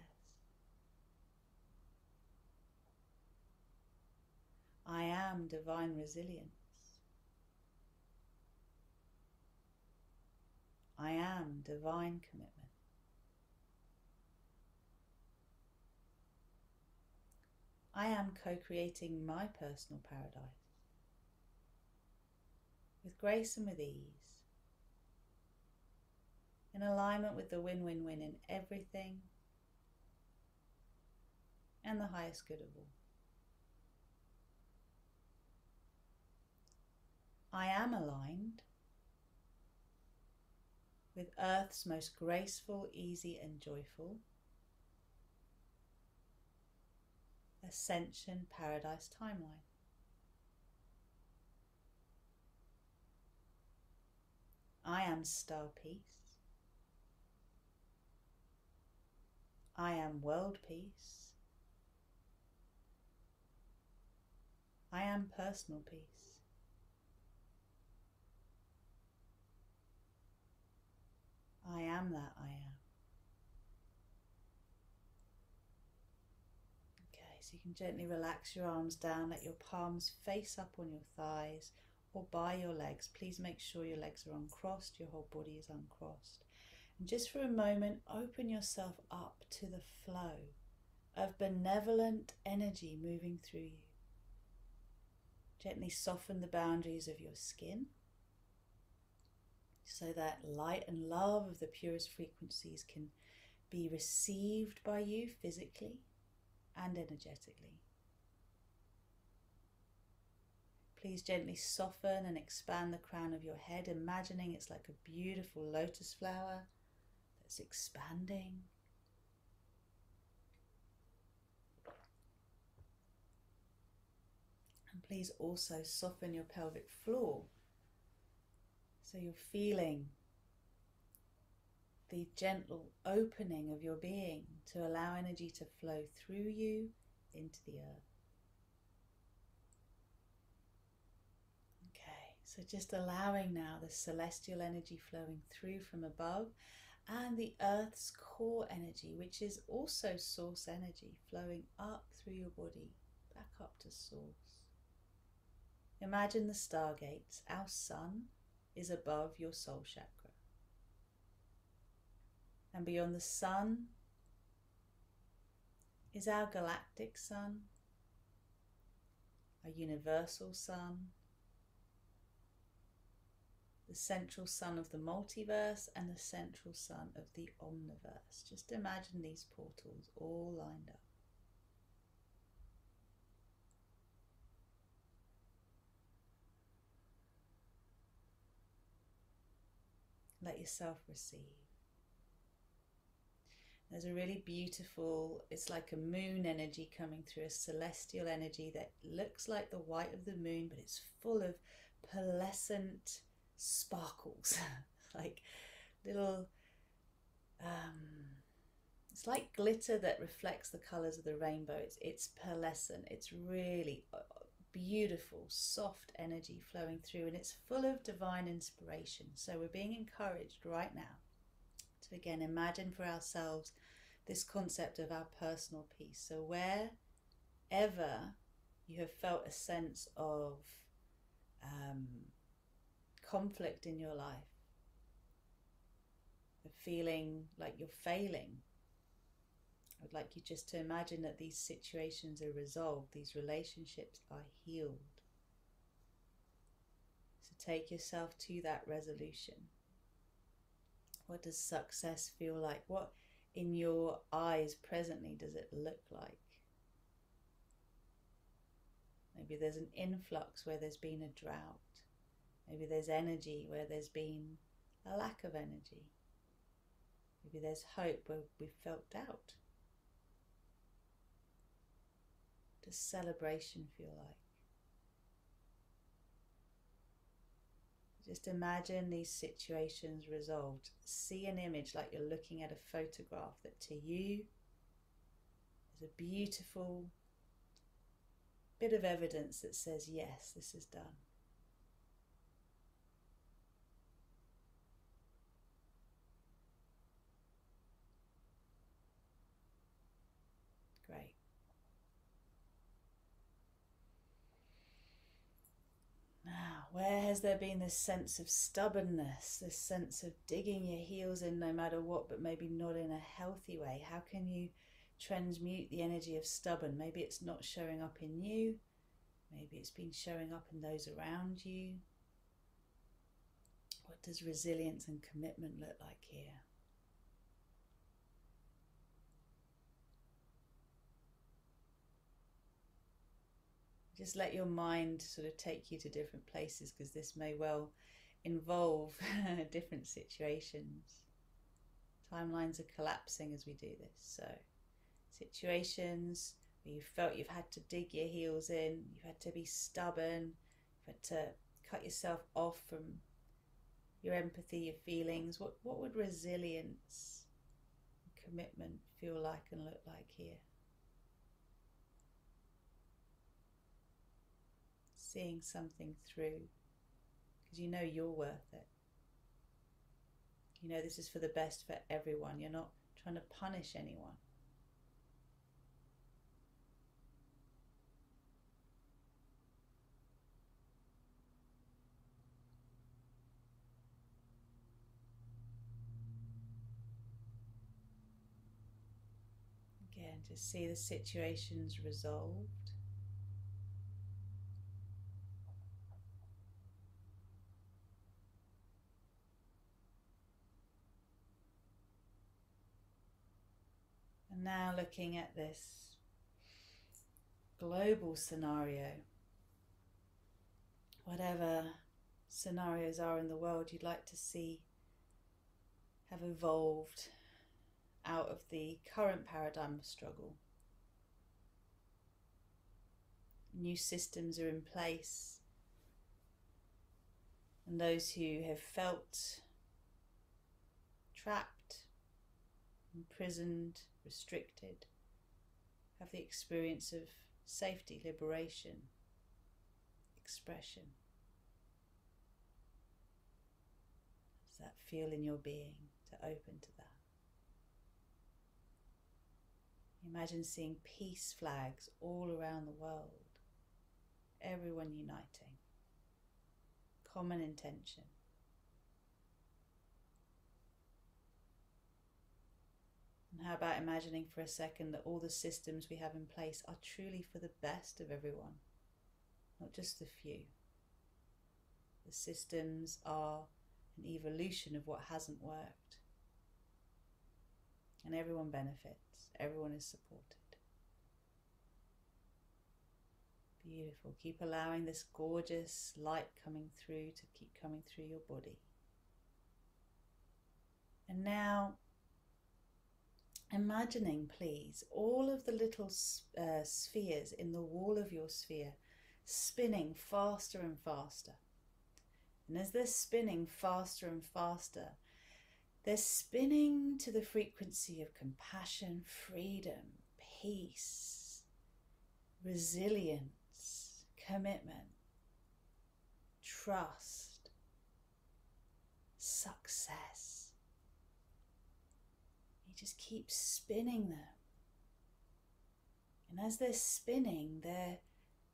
I am divine resilience. I am divine commitment. I am co-creating my personal paradise with grace and with ease, in alignment with the win-win-win in everything and the highest good of all. I am aligned with Earth's most graceful, easy and joyful Ascension Paradise timeline. I am Star Peace. I am World Peace. I am personal peace. I am that I am. Okay, so you can gently relax your arms down, let your palms face up on your thighs or by your legs. Please make sure your legs are uncrossed, your whole body is uncrossed. And just for a moment, open yourself up to the flow of benevolent energy moving through you. Gently soften the boundaries of your skin so that light and love of the purest frequencies can be received by you physically and energetically. Please gently soften and expand the crown of your head, imagining it's like a beautiful lotus flower that's expanding. And please also soften your pelvic floor so you're feeling the gentle opening of your being to allow energy to flow through you into the earth. Okay, so just allowing now the celestial energy flowing through from above and the earth's core energy, which is also source energy, flowing up through your body, back up to source. Imagine the stargates. Our sun is above your soul chakra. And beyond the sun is our galactic sun, our universal sun, the central sun of the multiverse and the central sun of the omniverse. Just imagine these portals all lined up. Let yourself receive. There's a really beautiful, it's like a moon energy coming through, a celestial energy that looks like the white of the moon, but it's full of pearlescent sparkles, like little, it's like glitter that reflects the colours of the rainbow. It's pearlescent, it's really beautiful, soft energy flowing through, and it's full of divine inspiration. So we're being encouraged right now to again imagine for ourselves this concept of our personal peace. So wherever you have felt a sense of conflict in your life, of feeling like you're failing, I would like you just to imagine that these situations are resolved, these relationships are healed. So take yourself to that resolution. What does success feel like? What in your eyes presently does it look like? Maybe there's an influx where there's been a drought. Maybe there's energy where there's been a lack of energy. Maybe there's hope where we've felt doubt. What does celebration feel like? Just imagine these situations resolved. See an image like you're looking at a photograph that to you is a beautiful bit of evidence that says, yes, this is done. Great. Now, where has there been this sense of stubbornness, this sense of digging your heels in no matter what, but maybe not in a healthy way? How can you transmute the energy of stubborn? Maybe it's not showing up in you. Maybe it's been showing up in those around you. What does resilience and commitment look like here? Just let your mind sort of take you to different places, because this may well involve different situations. Timelines are collapsing as we do this. So situations where you felt you've had to dig your heels in, you've had to be stubborn, you've had to cut yourself off from your empathy, your feelings. What would resilience and commitment feel like and look like here? seeing something through, because you know you're worth it. You know this is for the best for everyone. You're not trying to punish anyone. Again, just see the situations resolved. And now looking at this global scenario, whatever scenarios are in the world you'd like to see have evolved out of the current paradigm of struggle. New systems are in place, and those who have felt trapped, imprisoned, restricted, have the experience of safety, liberation, expression. Does that feel in your being to open to that? Imagine seeing peace flags all around the world, everyone uniting, common intention. And how about imagining for a second that all the systems we have in place are truly for the best of everyone, not just the few. The systems are an evolution of what hasn't worked. And everyone benefits, everyone is supported. Beautiful. Keep allowing this gorgeous light coming through to keep coming through your body. And now, imagining, please, all of the little spheres in the wall of your sphere spinning faster and faster. And as they're spinning faster and faster, they're spinning to the frequency of compassion, freedom, peace, resilience, commitment, trust, success. You just keep spinning them. And as they're spinning, they're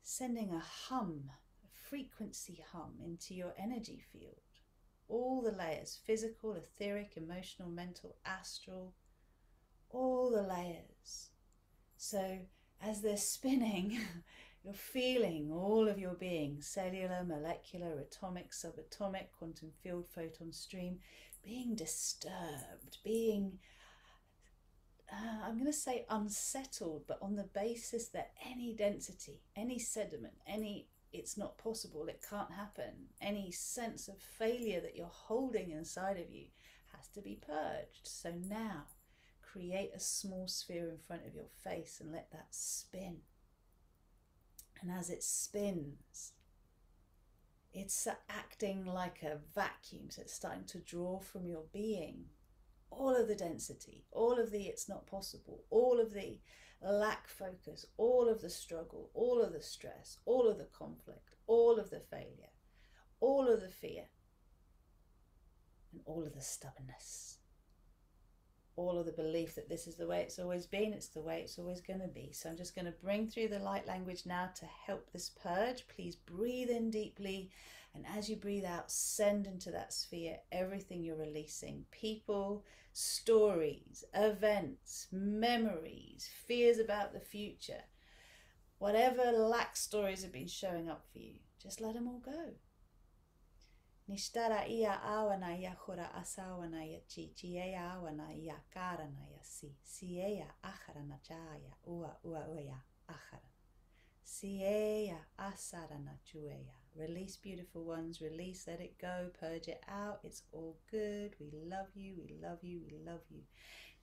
sending a hum, a frequency hum into your energy field. All the layers, physical, etheric, emotional, mental, astral, all the layers. So as they're spinning, you're feeling all of your being, cellular, molecular, atomic, subatomic, quantum field, photon stream, being disturbed, being, I'm going to say unsettled, but on the basis that any density, any sediment, it's not possible, it can't happen, any sense of failure that you're holding inside of you has to be purged. So now, create a small sphere in front of your face and let that spin. And as it spins, it's acting like a vacuum, so it's starting to draw from your being all of the density, all of the it's not possible, all of the lack focus, all of the struggle, all of the stress, all of the conflict, all of the failure, all of the fear, and all of the stubbornness, all of the belief that this is the way it's always been, it's the way it's always going to be. So I'm just going to bring through the light language now to help this purge. Please breathe in deeply, and as you breathe out, send into that sphere everything you're releasing. People, stories, events, memories, fears about the future, whatever lack stories have been showing up for you, just let them all go. Nishtara ia awana ia hura asawana ia chichia awana ia karana ia siea acharana chaya ua uia acharana siea asarana chuea. Release, beautiful ones, release, let it go, purge it out, it's all good. We love you, we love you, we love you.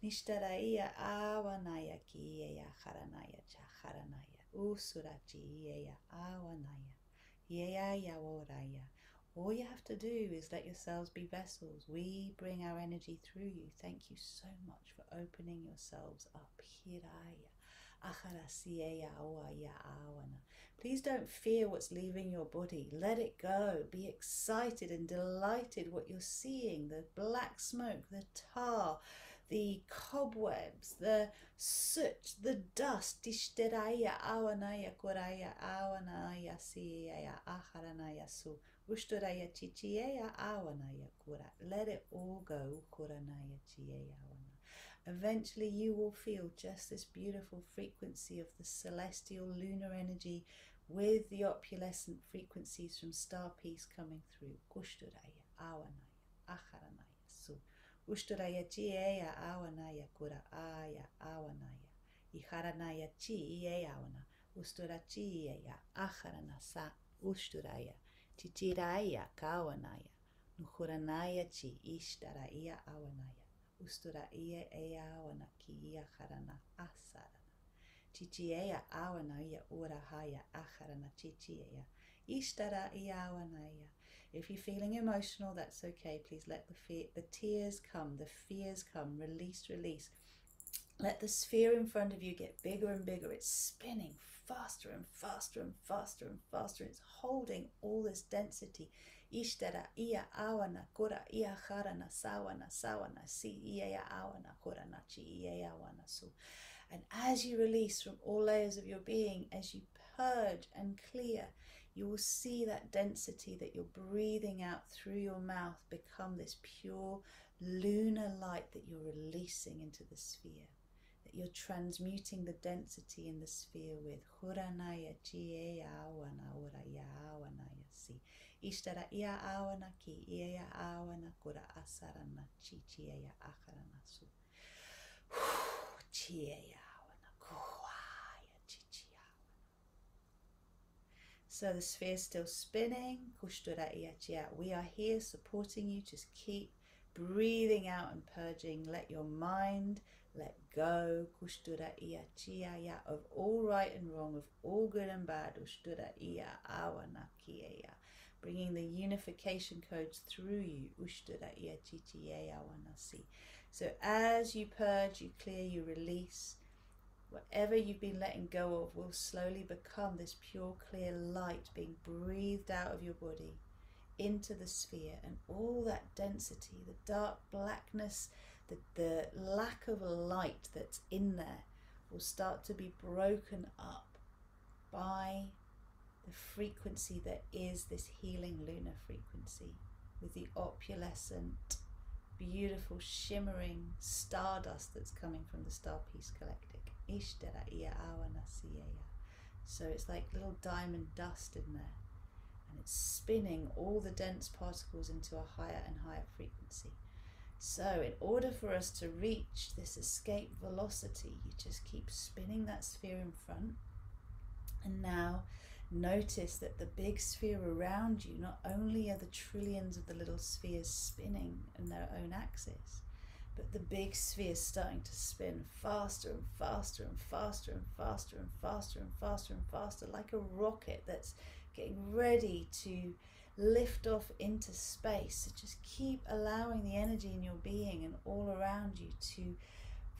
Nishtara ia awana ia kiea charanaya chacharanaya usurachi ia awanaya ia yaworaya. All you have to do is let yourselves be vessels. We bring our energy through you. Thank you so much for opening yourselves up. Hiraya, Please don't fear what's leaving your body. Let it go. Be excited and delighted what you're seeing. The black smoke, the tar, the cobwebs, the soot, the dust. Ishteraya awanaya koraya awanaya siya aharanaya su. Ushtoraya chichiya awanaya kura. Let it all go. Kuranaya chiya awana. Eventually you will feel just this beautiful frequency of the celestial lunar energy with the opalescent frequencies from star peace coming through. Kushturaya awanaya aharanaya su. Ushturaya chiya awanaya kura aya awanaya. Iharanaya chiya awana. Ustura chiya aharana sa ushturaya. Chichiraya kawanaya. Nuhuranaya chi ishtaraya awanaya. Ustura ia awana ki ia harana asarana. Chichiea awanaya urahaya acharana chichiea. Ishtara ia awanaya. If you're feeling emotional, that's okay. Please let the tears come, the fears come. Release, release. Let the sphere in front of you get bigger and bigger. It's spinning faster and faster and faster and faster. It's holding all this density. Ishtara ia awana kura ia harana sawana sawana si ia awana kurana chi ia awana su. And as you release from all layers of your being, as you purge and clear, you will see that density that you're breathing out through your mouth become this pure lunar light that you're releasing into the sphere. That you're transmuting the density in the sphere with Huranaya Chie Awana Uraya Awanaya Si. Ishtara ia awana ki ia awana kura asarana chi chia acharana su. Chia awana kuaya chi chia. So the sphere's still spinning. Kushtura ia chia. We are here supporting you. Just keep breathing out and purging. Let your mind let go. Kushtura ia chia ya of all right and wrong, of all good and bad. Ushtura ia awana ki ia. Bringing the unification codes through you. Ushtura ia chichi awanasi. So as you purge, you clear, you release, whatever you've been letting go of will slowly become this pure, clear light being breathed out of your body into the sphere, and all that density, the dark blackness, the lack of light that's in there will start to be broken up by the frequency that is this healing lunar frequency, with the opalescent, beautiful, shimmering stardust that's coming from the Star Peace Galactic. Ishtara ia awana siya. So it's like little diamond dust in there, and it's spinning all the dense particles into a higher and higher frequency. So in order for us to reach this escape velocity, you just keep spinning that sphere in front, and now notice that the big sphere around you, not only are the trillions of the little spheres spinning in their own axis, but the big sphere is starting to spin faster and faster and faster and faster and faster and faster and faster, like a rocket that's getting ready to lift off into space. So just keep allowing the energy in your being and all around you to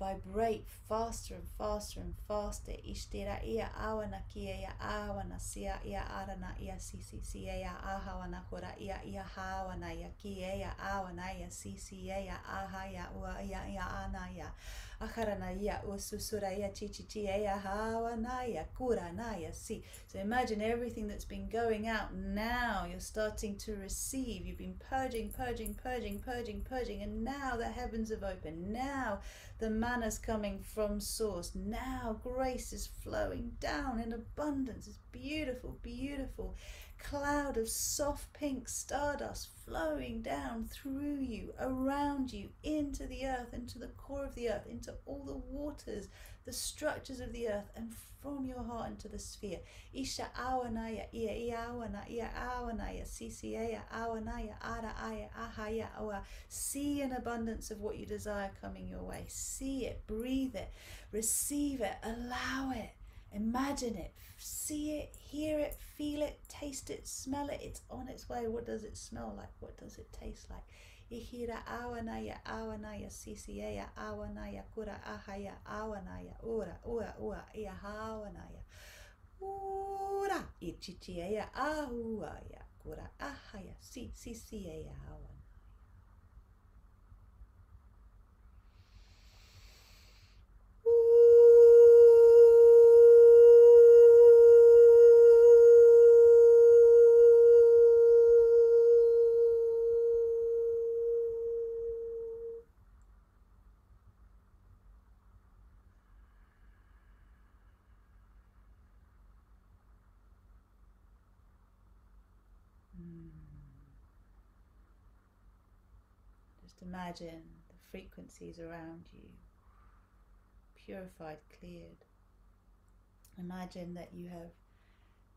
vibrate faster and faster and faster. Ishtira ia awana kia ia awana sia ia arana ia sisi ia ahawana kura ia hawana ia kia ia awana ia sisi ia ahaya ua ia anaya acharana ia ususura ia chichichi ia hawana ia kurana ia si. So imagine everything that's been going out. Now you're starting to receive. You've been purging, and now the heavens have opened. Now the manna's coming from source. Now grace is flowing down in abundance. It's beautiful, beautiful cloud of soft pink stardust flowing down through you, around you, into the earth, into the core of the earth, into all the waters, the structures of the earth, and from your heart into the sphere. Isha awanaya ia awana ia awanaya sisiya awanaya ara aya ahaya oa. See an abundance of what you desire coming your way. See it, breathe it, receive it, allow it, imagine it, see it, hear it, feel it, taste it, smell it. It's on its way. What does it smell like? What does it taste like? Ihira awanaya awanaya sisiya awanaya kura ahaya awanaya ura ura ura iya awanaya ura ichichiya ahuaya kura ahaya sisiya awanaya. Just imagine the frequencies around you purified, cleared. Imagine that you have,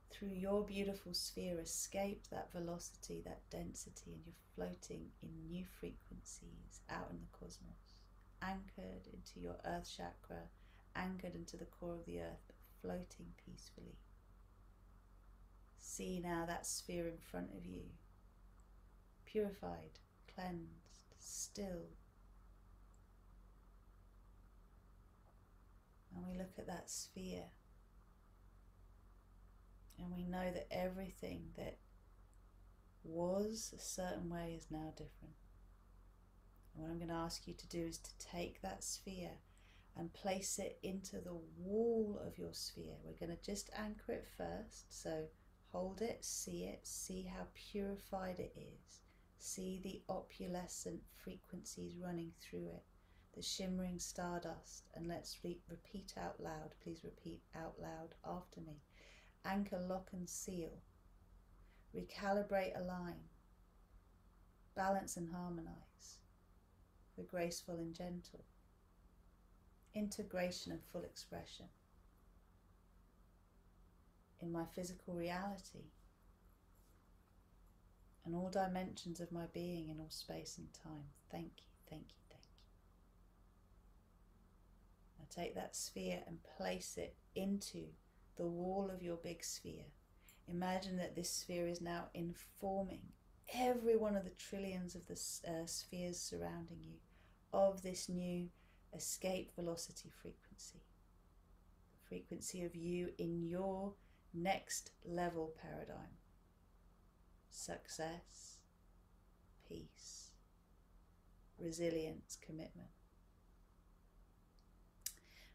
through your beautiful sphere, escaped that velocity, that density, and you're floating in new frequencies out in the cosmos, anchored into your earth chakra, anchored into the core of the earth, but floating peacefully. See now that sphere in front of you, purified, cleansed, still. And we look at that sphere and we know that everything that was a certain way is now different. And what I'm going to ask you to do is to take that sphere and place it into the wall of your sphere. We're going to just anchor it first. So hold it, see how purified it is. See the opalescent frequencies running through it, the shimmering stardust. And let's repeat out loud. Please repeat out loud after me. Anchor, lock and seal. Recalibrate, align. Balance and harmonize. For graceful and gentle. Integration and full expression. In my physical reality. And all dimensions of my being in all space and time. Thank you, thank you, thank you. Now take that sphere and place it into the wall of your big sphere. Imagine that this sphere is now informing every one of the trillions of the spheres surrounding you of this new escape velocity frequency. The frequency of you in your next level paradigm. Success, peace, resilience, commitment.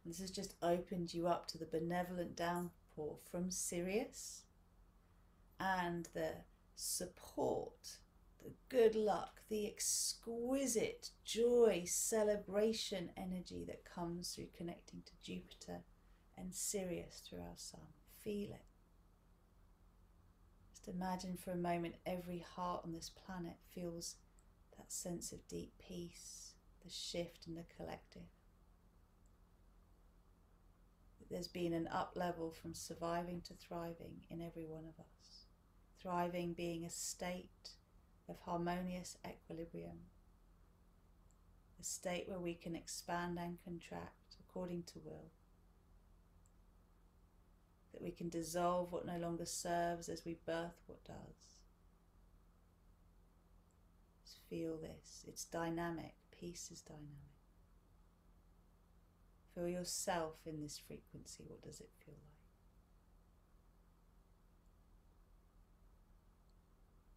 And this has just opened you up to the benevolent downpour from Sirius and the support, the good luck, the exquisite joy, celebration energy that comes through connecting to Jupiter and Sirius through our sun. Feel it. Imagine for a moment every heart on this planet feels that sense of deep peace, the shift in the collective. There's been an up level from surviving to thriving in every one of us. Thriving being a state of harmonious equilibrium, a state where we can expand and contract according to will. That we can dissolve what no longer serves as we birth what does. Just feel this. It's dynamic. Peace is dynamic. Feel yourself in this frequency. What does it feel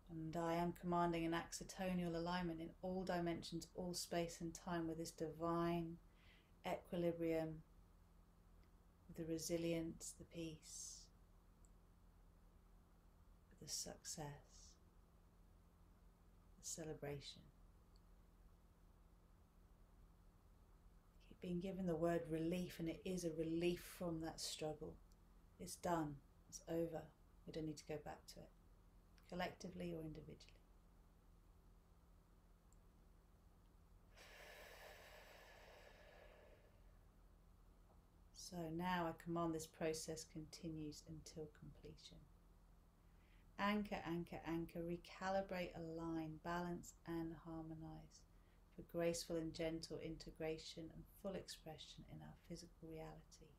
like? And I am commanding an axitonial alignment in all dimensions, all space and time with this divine equilibrium, the resilience, the peace, the success, the celebration. Keep being given the word relief, and it is a relief from that struggle. It's done, it's over. We don't need to go back to it, collectively or individually. So now I command this process continues until completion. Anchor, anchor, anchor, recalibrate, align, balance and harmonize for graceful and gentle integration and full expression in our physical reality,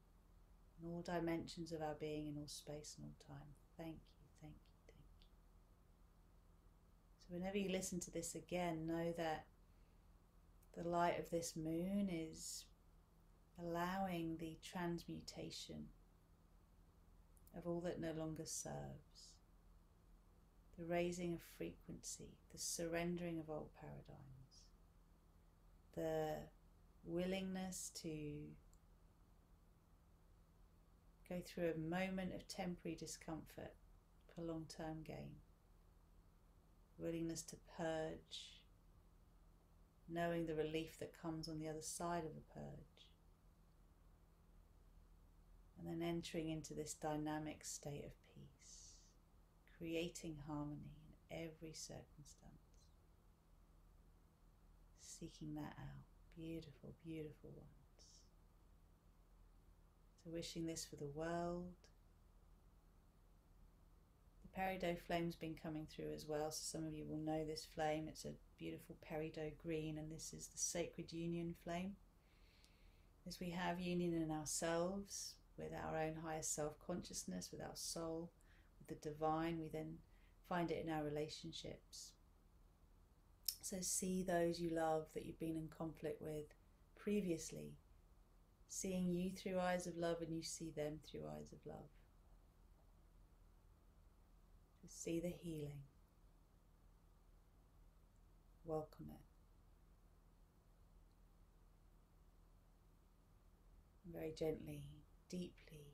in all dimensions of our being, in all space and all time. Thank you, thank you, thank you. So whenever you listen to this again, know that the light of this moon is allowing the transmutation of all that no longer serves, the raising of frequency, the surrendering of old paradigms, the willingness to go through a moment of temporary discomfort for long-term gain, willingness to purge, knowing the relief that comes on the other side of the purge, and then entering into this dynamic state of peace, creating harmony in every circumstance, seeking that out. Beautiful, beautiful ones. So wishing this for the world. The peridot flame's been coming through as well, so some of you will know this flame. It's a beautiful peridot green, and this is the sacred union flame. As we have union in ourselves, with our own higher self-consciousness, with our soul, with the divine, we then find it in our relationships. So see those you love that you've been in conflict with previously, seeing you through eyes of love and you see them through eyes of love. Just see the healing. Welcome it. And very gently, deeply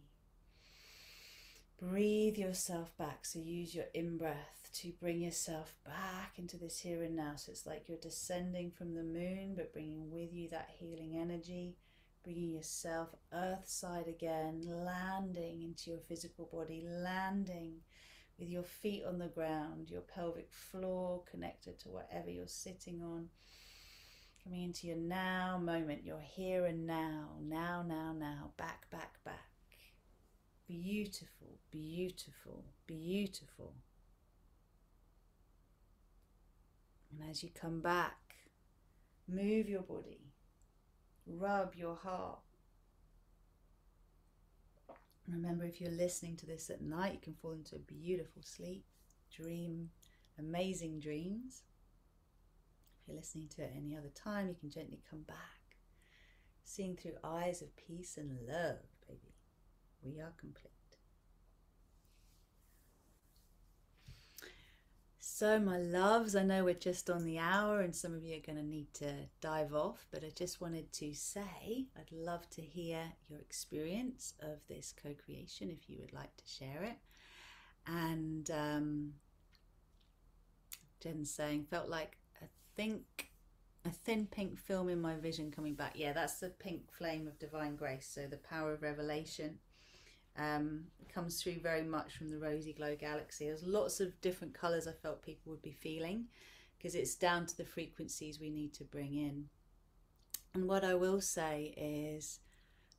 breathe yourself back. So use your in-breath to bring yourself back into this here and now. So it's like you're descending from the moon, but bringing with you that healing energy, bringing yourself earth side again, landing into your physical body, landing with your feet on the ground, your pelvic floor connected to whatever you're sitting on. Coming into your now moment, your here and now, now, back, back, back. Beautiful, beautiful, beautiful. And as you come back, move your body, rub your heart. Remember, if you're listening to this at night, you can fall into a beautiful sleep, dream amazing dreams. If you're listening to it any other time, you can gently come back, seeing through eyes of peace and love, baby. We are complete. So my loves, I know we're just on the hour and some of you are going to need to dive off, but I just wanted to say I'd love to hear your experience of this co-creation if you would like to share it. And Jen's saying, felt like a thin pink film in my vision coming back. Yeah, that's the pink flame of divine grace. So the power of revelation comes through very much from the rosy glow galaxy. There's lots of different colors I felt people would be feeling, because it's down to the frequencies we need to bring in. And what I will say is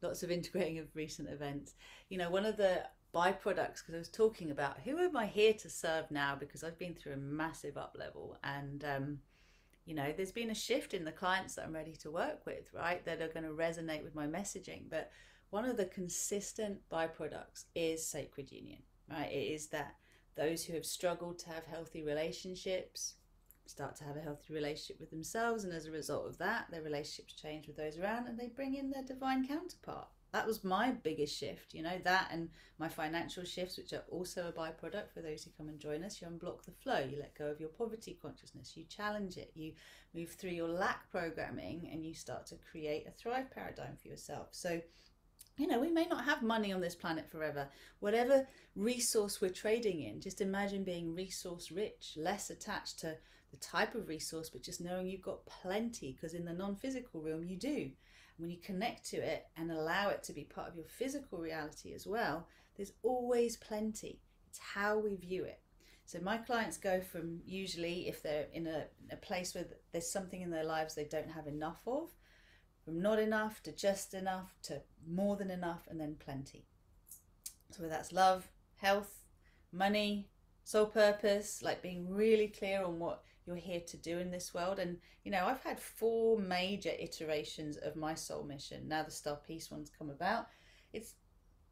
lots of integrating of recent events. You know, one of the byproducts, because I was talking about who am I here to serve now, because I've been through a massive up level, and you know, there's been a shift in the clients that I'm ready to work with, right, that are going to resonate with my messaging. But one of the consistent byproducts is sacred union, right? It is that those who have struggled to have healthy relationships start to have a healthy relationship with themselves, and as a result of that, their relationships change with those around, and they bring in their divine counterpart. That was my biggest shift, you know, that and my financial shifts, which are also a byproduct for those who come and join us. You unblock the flow, you let go of your poverty consciousness, you challenge it, you move through your lack programming, and you start to create a thrive paradigm for yourself. So, you know, we may not have money on this planet forever. Whatever resource we're trading in, just imagine being resource rich, less attached to the type of resource, but just knowing you've got plenty, because in the non-physical realm you do. When you connect to it and allow it to be part of your physical reality as well, there's always plenty. It's how we view it. So my clients go from, usually if they're in a place where there's something in their lives they don't have enough of, from not enough to just enough to more than enough, and then plenty. So whether that's love, health, money, soul purpose, like being really clear on what you're here to do in this world. And you know, I've had 4 major iterations of my soul mission. Now the Star Peace one's come about. It's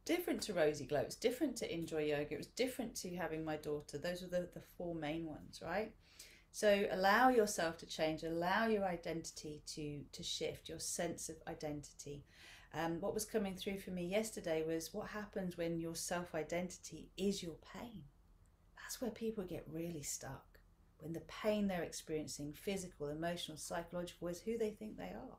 different to Rosy Glow, it's different to Enjoy Yoga, it was different to having my daughter. Those were the 4 main ones, right? So allow yourself to change, allow your identity to shift, your sense of identity. What was coming through for me yesterday was what happens when your self-identity is your pain. That's where people get really stuck. When the pain they're experiencing, physical, emotional, psychological, is who they think they are.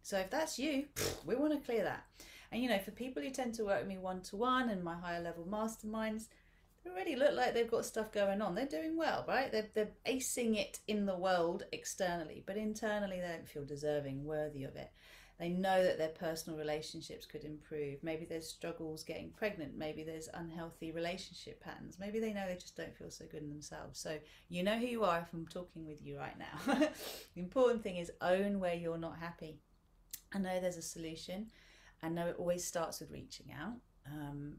So if that's you, we want to clear that. And you know, for people who tend to work with me one-to-one and my higher level masterminds, they already look like they've got stuff going on. They're doing well, right? They're acing it in the world externally, but internally they don't feel deserving, worthy of it. They know that their personal relationships could improve. Maybe there's struggles getting pregnant. Maybe there's unhealthy relationship patterns. Maybe they know they just don't feel so good in themselves. So you know who you are if I'm talking with you right now. The important thing is own where you're not happy. I know there's a solution. I know it always starts with reaching out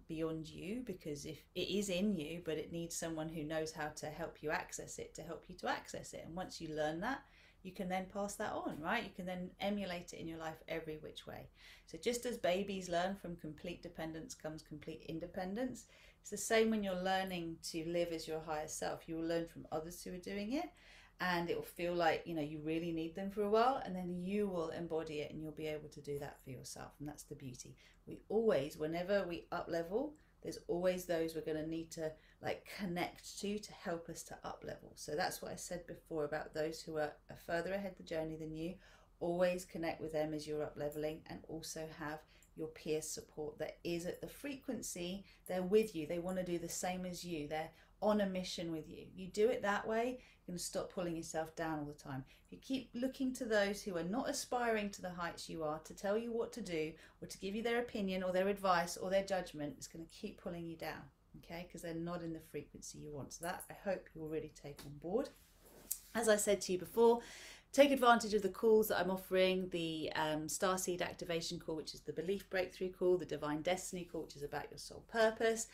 beyond you, because if it is in you, but it needs someone who knows how to help you access it, to help you to access it. And once you learn that, you can then pass that on, right? You can then emulate it in your life every which way. So just as babies learn, from complete dependence comes complete independence. It's the same when you're learning to live as your higher self. You will learn from others who are doing it, and it will feel like, you know, you really need them for a while, and then you will embody it and you'll be able to do that for yourself. And that's the beauty. We always, whenever we up level, there's always those we're going to need to like connect to help us to up level. So that's what I said before about those who are further ahead the journey than you. Always connect with them as you're up leveling, and also have your peer support that is at the frequency. They're with you. They want to do the same as you. They're on a mission with you. You do it that way, you're going to stop pulling yourself down all the time. If you keep looking to those who are not aspiring to the heights you are, to tell you what to do, or to give you their opinion or their advice or their judgment, it's going to keep pulling you down, okay? Because they're not in the frequency you want. So that, I hope you'll really take on board. As I said to you before, take advantage of the calls that I'm offering, the Starseed Activation Call, which is the Belief Breakthrough Call, the Divine Destiny Call, which is about your soul purpose.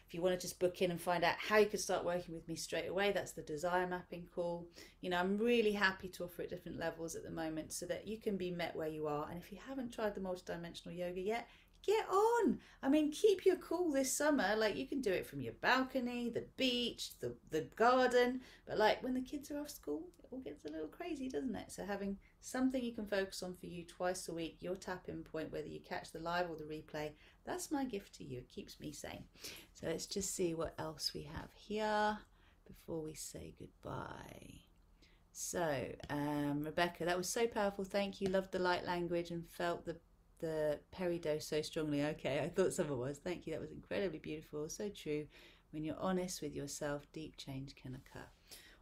If you want to just book in and find out how you could start working with me straight away, that's the Desire Mapping Call. You know, I'm really happy to offer at different levels at the moment so that you can be met where you are. And if you haven't tried the multidimensional yoga yet, get on. I mean, keep your cool this summer. Like, you can do it from your balcony, the beach, the garden. But like when the kids are off school, it all gets a little crazy, doesn't it? So having something you can focus on for you twice a week, your tap-in point, whether you catch the live or the replay, that's my gift to you. It keeps me sane. So let's just see what else we have here before we say goodbye. So Rebecca, that was so powerful. Thank you. Loved the light language and felt the peridot so strongly. Okay, I thought someone was. Thank you. That was incredibly beautiful. So true. When you're honest with yourself, deep change can occur.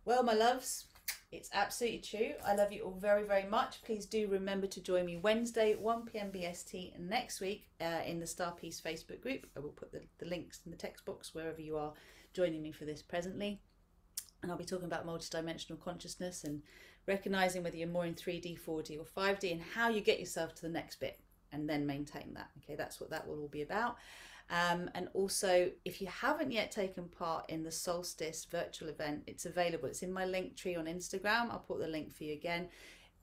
Well, my loves, it's absolutely true. I love you all very, very much. Please do remember to join me Wednesday at 1 p.m. BST next week in the Star Peace Facebook group. I will put the links in the text box wherever you are joining me for this presently. And I'll be talking about multidimensional consciousness and recognizing whether you're more in 3D, 4D or 5D, and how you get yourself to the next bit and then maintain that. Okay, that's what that will all be about. And also, if you haven't yet taken part in the Solstice virtual event, it's available. It's in my link tree on Instagram. I'll put the link for you again.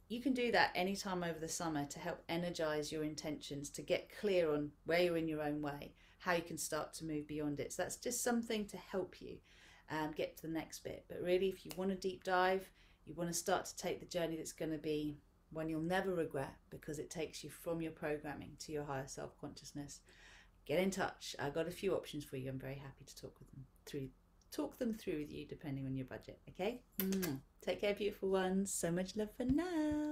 You can do that anytime over the summer to help energize your intentions, to get clear on where you're in your own way, how you can start to move beyond it. So that's just something to help you get to the next bit. But really, if you want to deep dive, you want to start to take the journey that's going to be one you'll never regret, because it takes you from your programming to your higher self-consciousness, get in touch. I've got a few options for you. I'm very happy to talk them through with you depending on your budget. Okay, take care, beautiful ones. So much love for now.